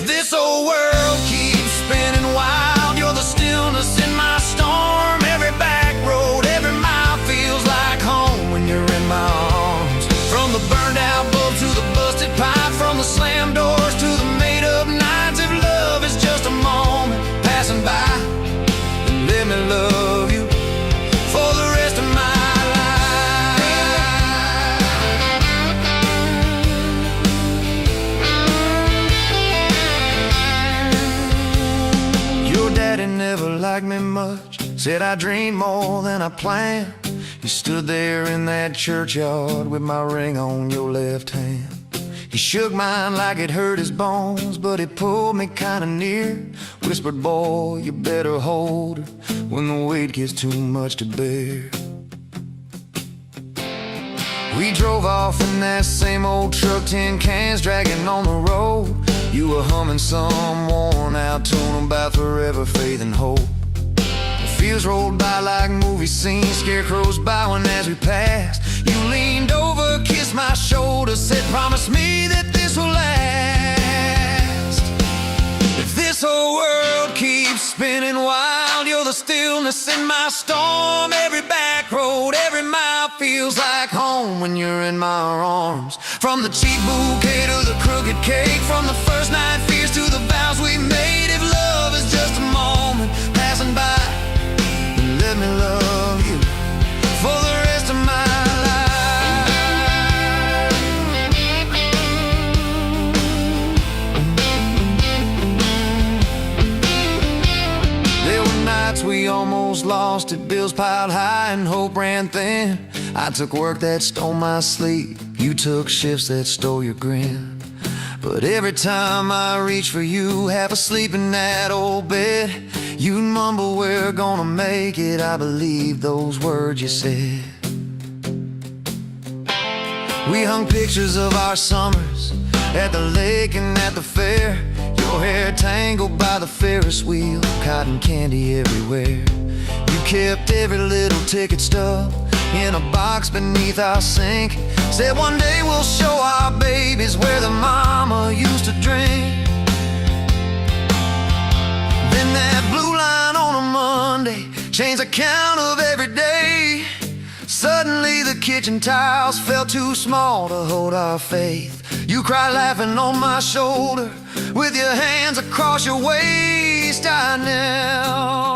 This old world keeps spinning wild, you're the stillness in my storm. Every back road, every mile feels like home when you're in my arms. From the burned out bulb to the busted pipe, from the slammed doors to the made up nights. If love is just a moment passing by, then let me love you for the rest of my Daddy never liked me much, said I dreamed more than I planned. He stood there in that churchyard with my ring on your left hand. He shook mine like it hurt his bones, but he pulled me kinda near, whispered, boy, you better hold her when the weight gets too much to bear. We drove off in that same old truck, 10 cans dragging on the road. You were humming some worn out tune about forever, faith and hope. The fields rolled by like movie scenes, scarecrows bowing as we passed. You leaned over, kissed my shoulder, said, promise me that this will last. If this whole world keeps spinning wild, you're the stillness in my storm. Every back road, every mile feels like home when you're in my arms. From the cheap bouquet to the crooked cake, from the first night fears to the vows we made. If love is just a moment passing by, me love you for the rest of my life. There were nights we almost lost it, bills piled high and hope ran thin. I took work that stole my sleep, you took shifts that stole your grin. But every time I reach for you, half asleep in that old bed, you'd mumble, we're gonna make it. I believe those words you said. We hung pictures of our summers at the lake and at the fair. Your hair tangled by the Ferris wheel, cotton candy everywhere. You kept every little ticket stub in a box beneath our sink. Said one day we'll show our babies where the mama used to drink. Then that blue line on a Monday changed the count of every day. Suddenly the kitchen tiles felt too small to hold our faith. You cried laughing on my shoulder with your hands across your waist. I knelt.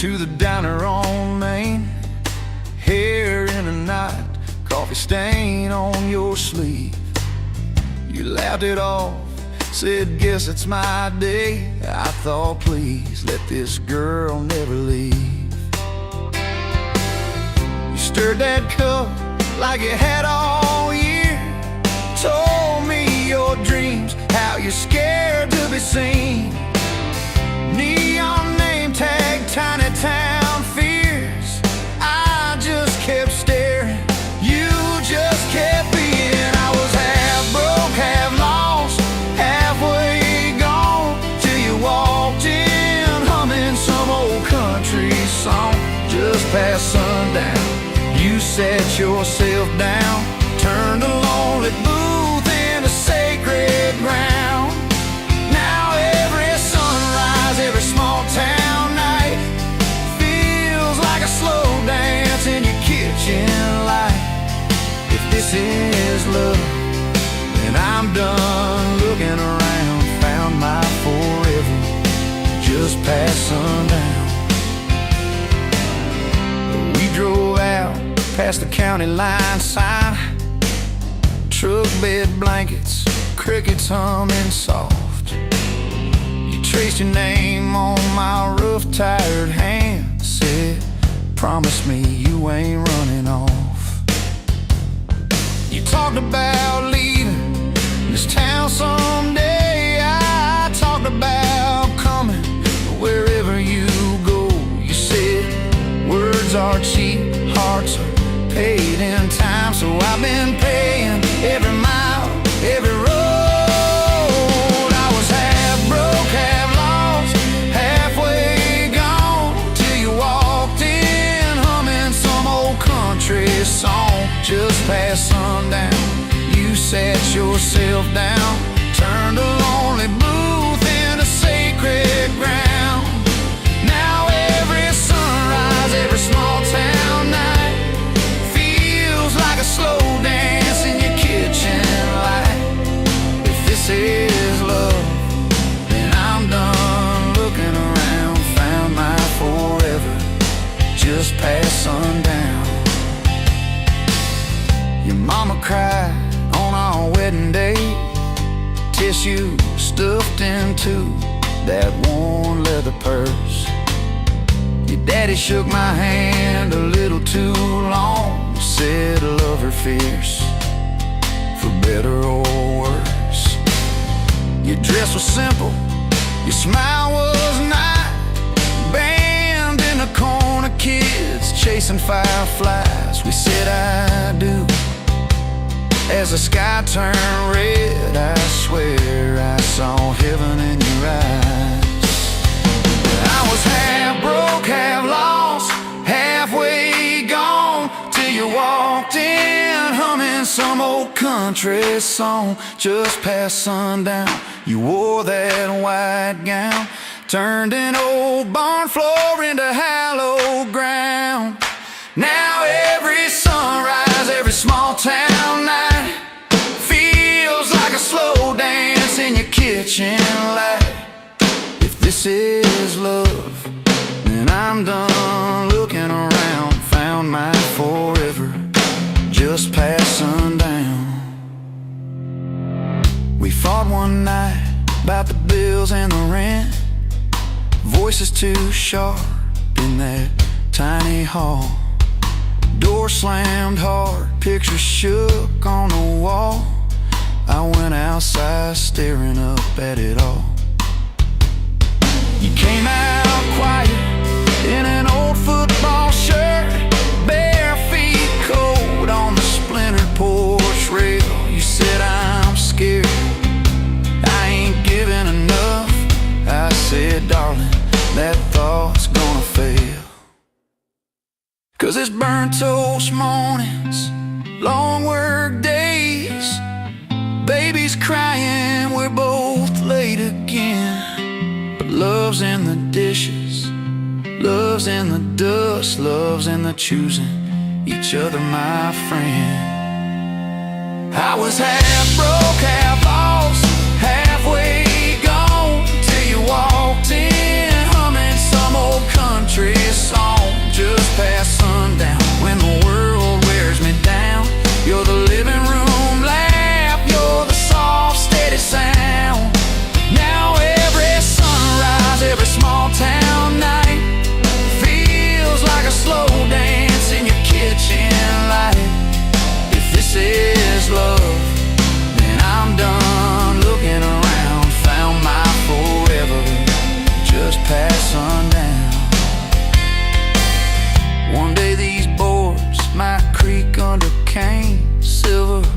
To the diner on Main, hair in a knot, coffee stain on your sleeve. You laughed it off, said, guess it's my day. I thought, please, let this girl never leave. You stirred that cup like you had all year. Told me your dreams, how you're scared to be seen. Neon name tag, tiny town fears. I just kept staring, you just kept being. I was half broke, half lost, halfway gone, till you walked in humming some old country song. Just past sundown, you sat yourself down, turned a lonely booth into sacred ground. Now every sunrise, every small town night feels like a slow dance in your kitchen light. If this is love, then I'm done looking around. Found my forever just past sundown. We drove out past the county line sign, truck bed blankets, crickets humming soft. Traced your name on my rough, tired hand. Said, promise me you ain't running off. You talked about leaving this town someday. I talked about coming wherever you go. You said, words are cheap, hearts are paid in time. So I've been paying every mile, every road. Song just past sundown, you sat yourself down, turned a lonely booth into sacred ground. Now every sunrise, every small town night feels like a slow dance in your kitchen light. If this is love, then I'm done looking around. Found my forever just past sundown. Your mama cried on our wedding day, tissue stuffed into that worn leather purse. Your Your daddy shook my hand a little too long, said love her fierce, for better or worse. Your dress was simple, your smile was not. Band in the corner, kids chasing fireflies. We said I do as the sky turned red. I swear I saw heaven in your eyes. I was half broke, half lost, halfway gone, till you walked in, humming some old country song. Just past sundown, you wore that white gown, turned an old barn floor into hallowed ground. Now every sunrise, every small town night feels like a slow dance in your kitchen light. If this is love, then I'm done looking around. Found my forever just past sundown. We fought one night about the bills and the rent, voices too sharp in that tiny hall. Door slammed hard, pictures shook on the wall. I went outside staring up at it all. You came out quiet in an old football shirt, bare feet cold on the splintered porch rail. You said I'm scared, I ain't giving enough. I said, darling, that thought's gonna fail. 'Cause it's burnt toast mornings, long work days, babies crying, we're both late again. But love's in the dishes, love's in the dust, love's in the choosing each other, my friend. I was half broke, half lost, halfway gone, till you walked in, humming some old country song. Just past sundown, when the world wears me down, you're the living room laugh, you're the soft, steady sound. Now every sunrise, every small town night feels like a slow dance in your kitchen light. If this is love, then I'm done looking around. Found my forever just past sundown. One day these boards might creak under cane, silver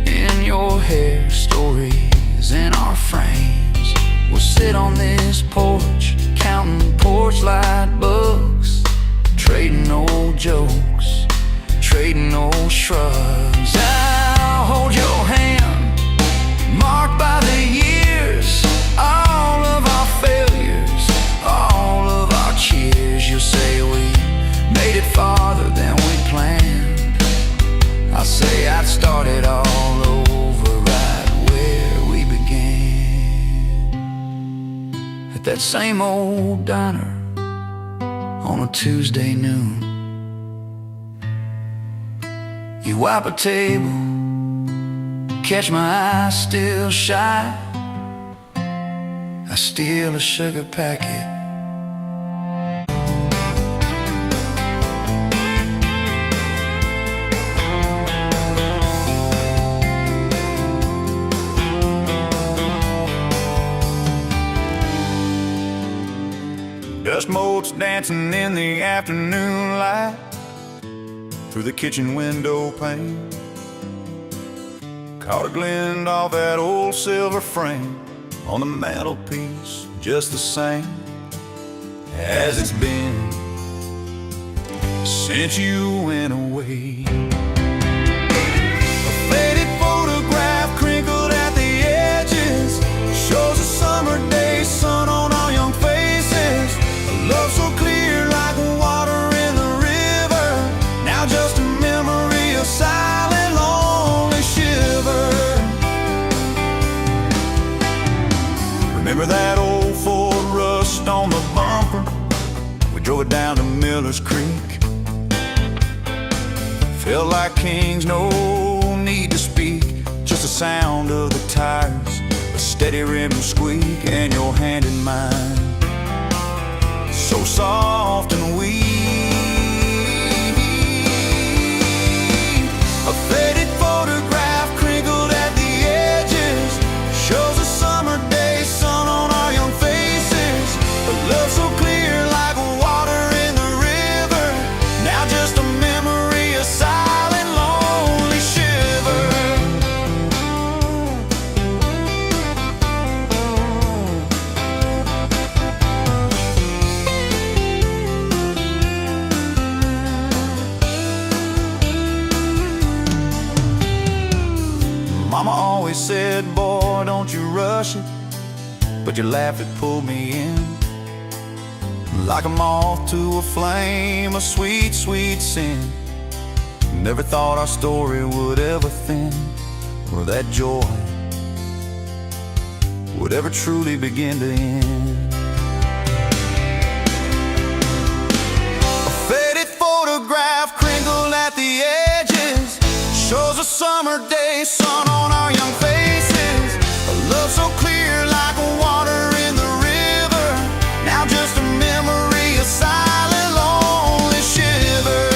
in your hair, stories in our frames. We'll sit on this porch, counting porch light bugs, trading old jokes, trading old shrugs. I'll hold your hand, marked by the years, all of our failures, all of our cheers. You'll say we made it farther than we planned. I'll say I'd start it all over right where we began, at that same old diner on a Tuesday noon. You wipe a table, catch my eye still shy. I steal a sugar packet, dust motes dancing in the afternoon light through the kitchen window pane. Caught a glint off that old silver frame on the mantelpiece, just the same as it's been since you went away. A faded photograph crinkled at the edges shows a summer day sun on our young faces. A love so clear like water in the river, now just a memory of silent, lonely shiver. Remember that old Ford rust on the bumper? We drove it down to Miller's Creek. Felt like kings, no need to speak, just the sound of the tires, a steady rim squeak, and your hand in mine. so soft and weak. A faded photograph crinkled at the edges shows a summer day sun on our young faces. A love so clear like water in the river, now just a memory, a silent, lonely shiver. Mama always said, boy, don't you rush it, but your laugh, it pulled me in like a moth to a flame, a sweet, sweet sin. Never thought our story would ever thin, or that joy would ever truly begin to end. A faded photograph crinkled at the edges shows a summer day sun on our young faces. A love so clear like water in the river, now just a memory, a silent, lonely shiver.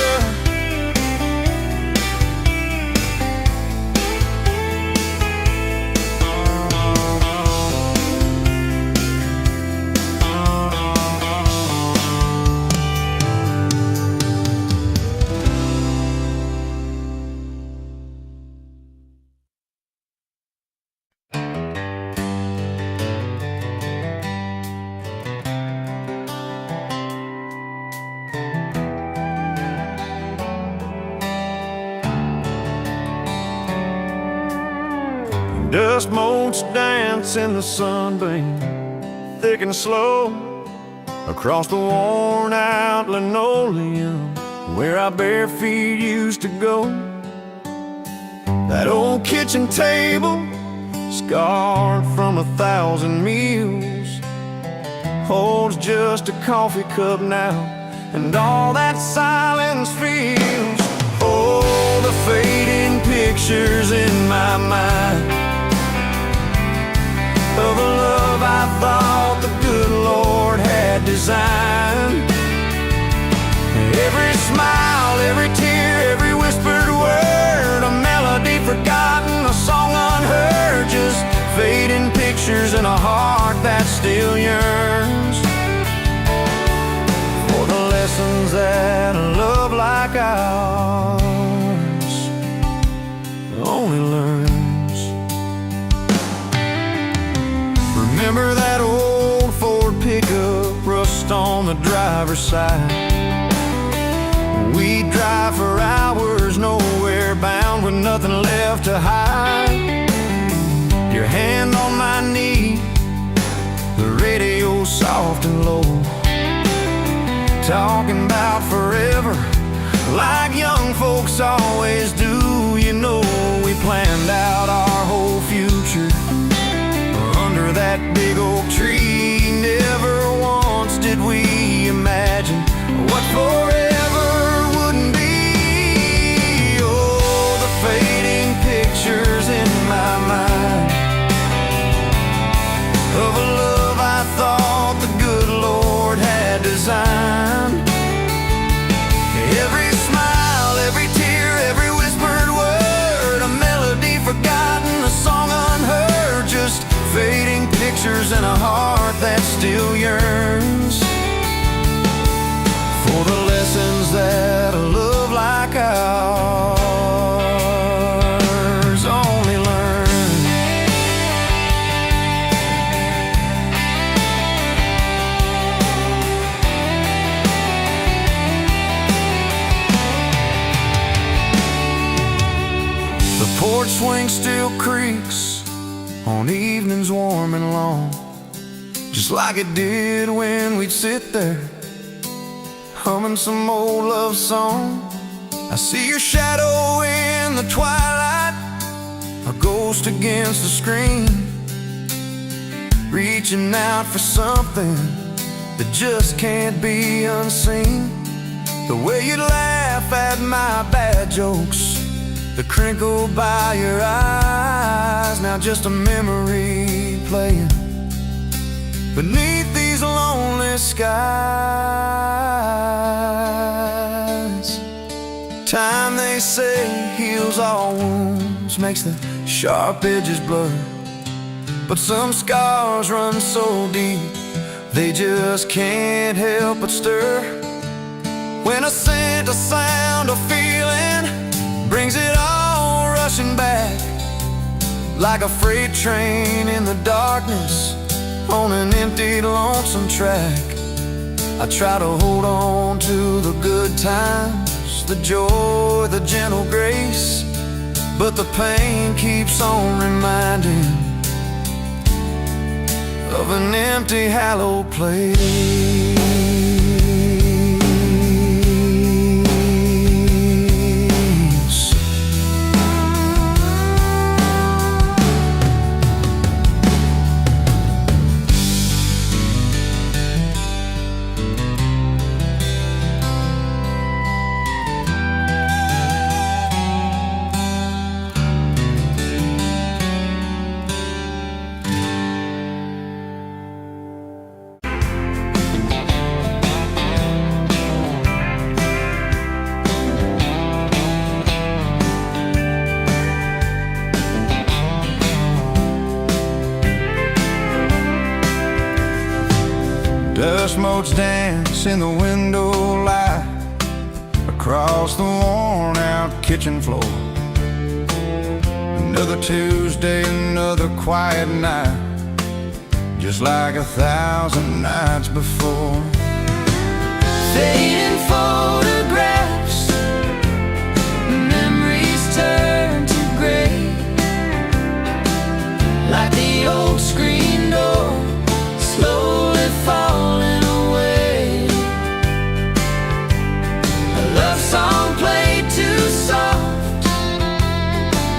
Dust motes dance in the sunbeam, thick and slow, across the worn-out linoleum where our bare feet used to go. That old kitchen table, scarred from 1,000 meals, holds just a coffee cup now, and all that silence feels. Oh, the fading pictures in my mind of a love I thought the good Lord had designed. Every smile, every tear, every whispered word, a melody forgotten, a song unheard, just fading pictures in a heart that still yearns for the lessons that a love like ours only learns. Remember that old Ford pickup, rust on the driver's side? We'd drive for hours, nowhere bound, with nothing left to hide. Your hand on my knee, the radio soft and low, talking about forever like young folks always do. You know, we planned out our whole future under that big oak tree. Never once did we imagine what forever wouldn't be. Oh, the fading pictures in my mind of a love I thought the good Lord had designed. Every smile, every tear, every whispered word, a melody forgotten, a song unheard, just fading pictures in a heart that still yearns for the lessons that a love like ours only learns. The porch swing still creaks on evenings warm and long, just like it did when we'd sit there humming some old love song. I see your shadow in the twilight, a ghost against the screen, reaching out for something that just can't be unseen. The way you laugh at my bad jokes, the crinkle by your eyes, now just a memory playing beneath these lonely clear skies. Time, they say, heals all wounds, makes the sharp edges blur. But some scars run so deep, they just can't help but stir. When a scent, a sound, a feeling brings it all rushing back, like a freight train in the darkness on an empty, lonesome track. I try to hold on to the good times, the joy, the gentle grace, but the pain keeps on reminding of an empty, hallowed place. Dust motes dance in the window light across the worn-out kitchen floor. Another Tuesday, another quiet night, just like 1,000 nights before. Fading photographs, memories turn to gray, like the old screen door slowly falling away. A love song played too soft,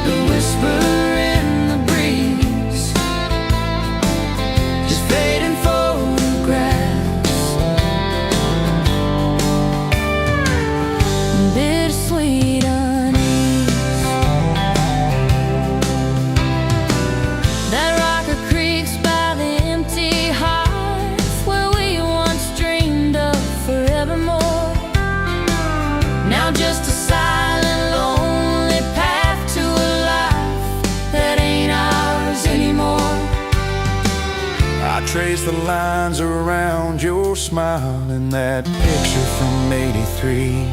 the whisper in the breeze, just fading photographs. Bittersweet unease, that rocker creaks by the empty hearth where we once dreamed of forevermore. Now just a silent, lonely path to a life that ain't ours anymore. I trace the lines around your smile in that picture from '83.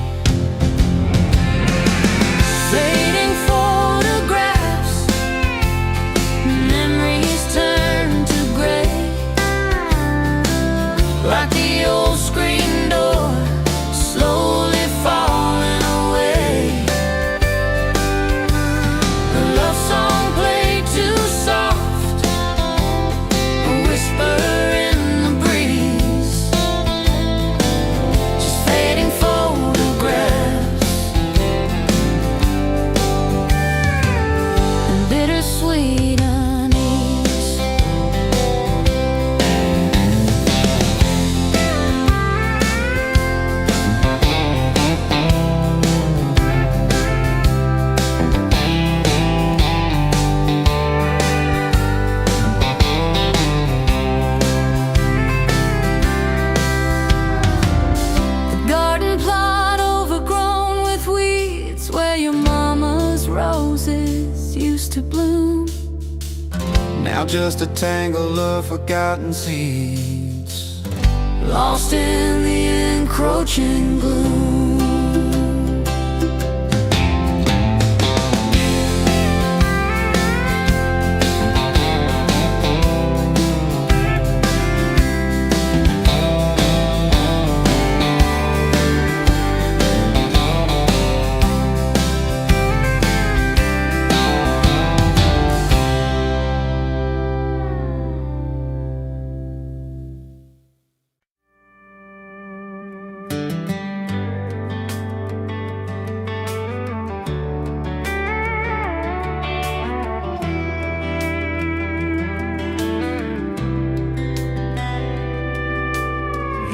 Fading photographs, memories turn to gray, like the old screen door slowly falling away. A love song played too soft, a whisper in the breeze, just fading photographs. And bittersweet unease. The garden plot overgrown with weeds, where your mama's roses used to bloom. Now just a tangle of forgotten seeds, Lost in the encroaching gloom.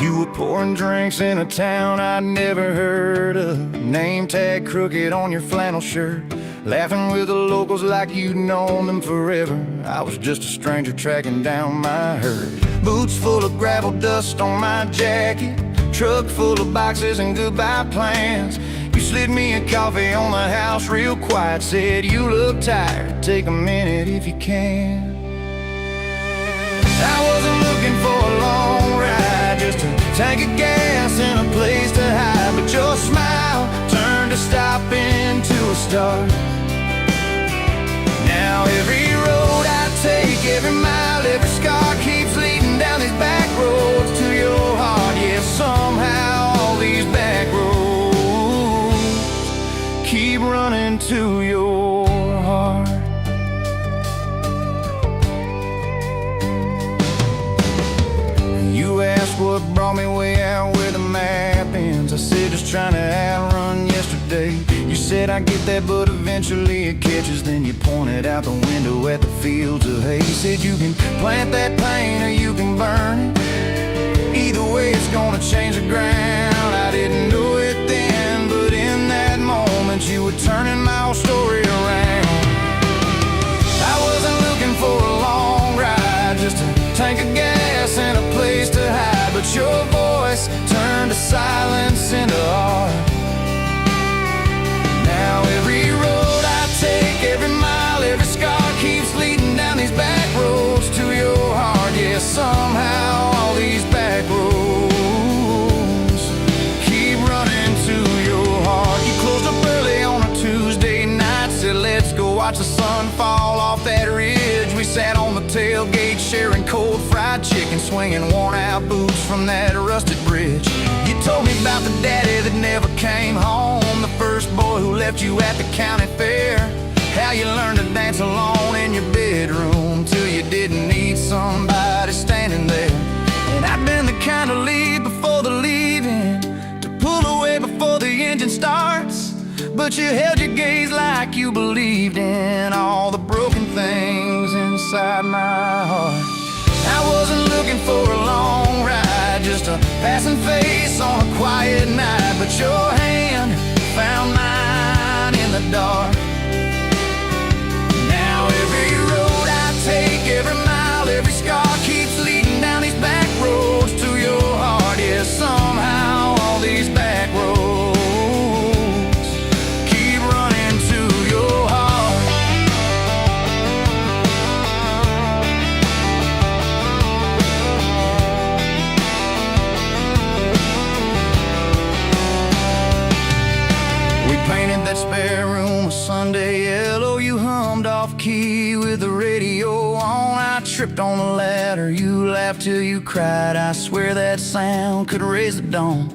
You were pouring drinks in a town I'd never heard of, name tag crooked on your flannel shirt. laughing with the locals like you'd known them forever. I was just a stranger tracking down my herd. Boots full of gravel, dust on my jacket, truck full of boxes and goodbye plans. You slid me a coffee on the house real quiet, said you look tired, take a minute if you can. I wasn't looking for a long ride, just a tank of gas and a place to hide, but your smile turned a stop into a start. Now every road I take, every mile, every scar keeps leading down these back roads to your heart. Yeah, somehow all these back roads keep running to your heart. You asked what brought me way out where the map ends. I said just trying to outrun yesterday. You said I get that, but eventually it catches. Then you pointed out the window at the fields of hay. You said you can plant that pain or you can burn it. Either way it's gonna change the ground. I didn't know it then, but in that moment you were turning my whole story around. I wasn't looking for a long ride, just a tank of gas and a place to hide, but your voice turned a silence into art. Now every road I take, every mile, every scar keeps leading down these back roads to your heart. Yeah, somehow all these back roads keep running to your heart. You closed up early on a Tuesday night, said let's go watch the sun fall off that ridge. We sat on the tailgate sharing cold fried chicken, swinging worn out boots from that rusted bridge. You told me about the daddy that never came home, the first boy who left you at the county fair. How you learned to dance alone in your bedroom till you didn't need somebody standing there. And I've been the kind to leave before the leaving, to pull away before the engine starts, but you held your gaze like you believed in all the broken things inside my heart. I wasn't looking for a long ride, just a passing face on a quiet night, but your hand found mine in the dark. Now every road I take, every mile, every scar keeps leading down these back roads to your heart. Yeah, somehow all these back roads keep running to your heart. Painted that spare room a Sunday yellow. You hummed off key with the radio on. I tripped on the ladder, you laughed till you cried. I swear that sound could raise the dawn.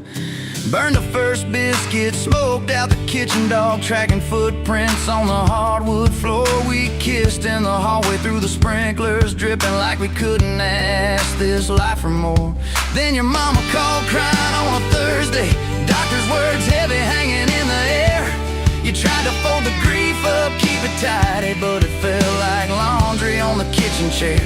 Burned the first biscuit, smoked out the kitchen dog, tracking footprints on the hardwood floor. We kissed in the hallway through the sprinklers, dripping like we couldn't ask this life for more. Then your mama called crying on a Thursday, doctor's words heavy hanging in the air. You tried to fold the grief up, keep it tidy, but it felt like laundry on the kitchen chair.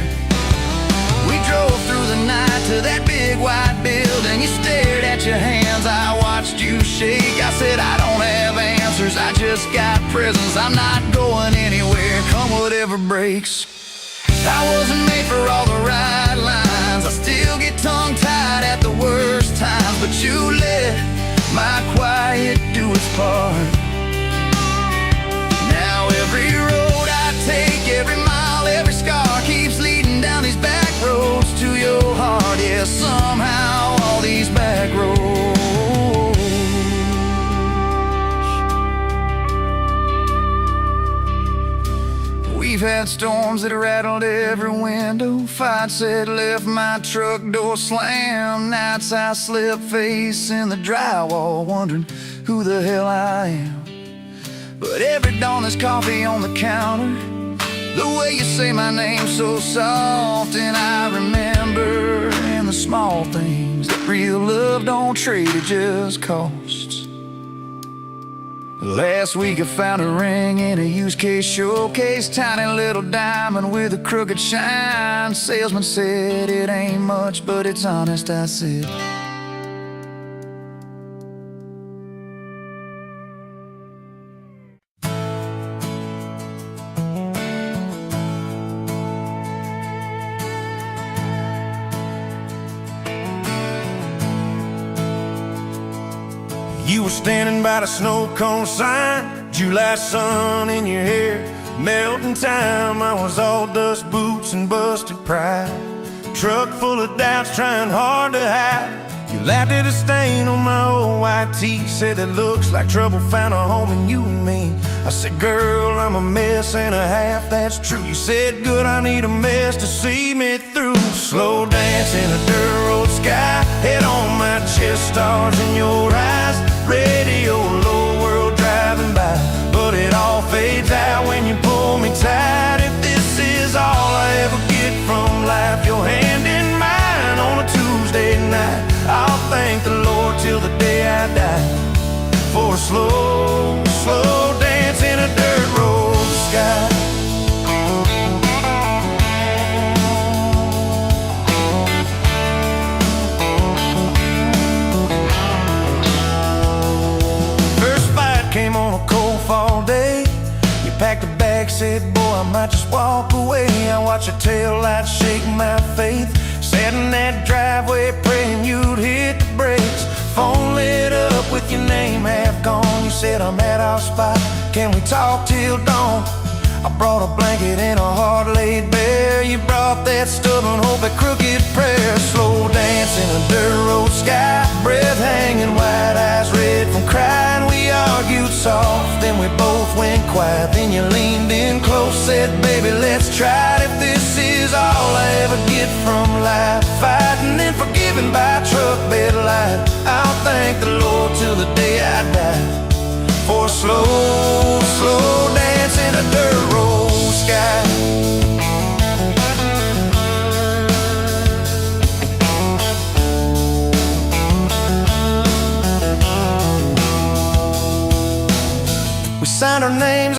We drove through the night to that big white building. You stared at your hands, I watched you shake. I said I don't have answers, I just got presents. I'm not going anywhere, come whatever breaks. I wasn't made for all the right lines, I still get tongue-tied at the worst times, but you let my quiet do its part. Now every road I take, every mile, every scar keeps leading down these back roads to your heart. Yeah, somehow all these back roads. We've had storms that rattled every window, fights that left my truck door slammed, nights I slept facing the drywall, wondering who the hell I am. But every dawn there's coffee on the counter, the way you say my name so soft, and I remember in the small things that real love don't trade, it just costs. Last week I found a ring in a used case showcase, tiny little diamond with a crooked shine. Salesman said it ain't much, but it's honest, I said. You were standing by the snow cone sign, July sun in your hair, melting time. I was all dust boots and busted pride, truck full of doubts trying hard to hide. You laughed at a stain on my old white tee, said it looks like trouble found a home in you and me. I said, girl, I'm a mess and a half, that's true. You said, good, I need a mess to see me through. Slow dance in a dirt road sky, head on my chest, stars in your eyes. Radio low, world driving by, but it all fades out when you pull me tight. If this is all I ever get from life, your hand in mine on a Tuesday night, I'll thank the Lord till the day I die for a slow, slow dance in a dirt road sky. First fight came on a cold fall day. You packed a bag, said, boy, I might just walk away. I watched your tail light shake my faith, sat in that driveway praying you'd hit the brakes. Phone lit up with your name half gone. You said, I'm at our spot, can we talk till dawn? I brought a blanket and a heart laid bare. You brought that stubborn hope, a crooked prayer. Slow dance in a dirt road sky, breath hanging, wide eyes red from crying. We argued soft, then we both went quiet. Then you leaned in close, said, baby, let's try it. If this is all I ever get from life, fighting and forgiven by a truck bed light, I'll thank the Lord till the day I die for a slow, slow dance in a dirt road sky. We signed our names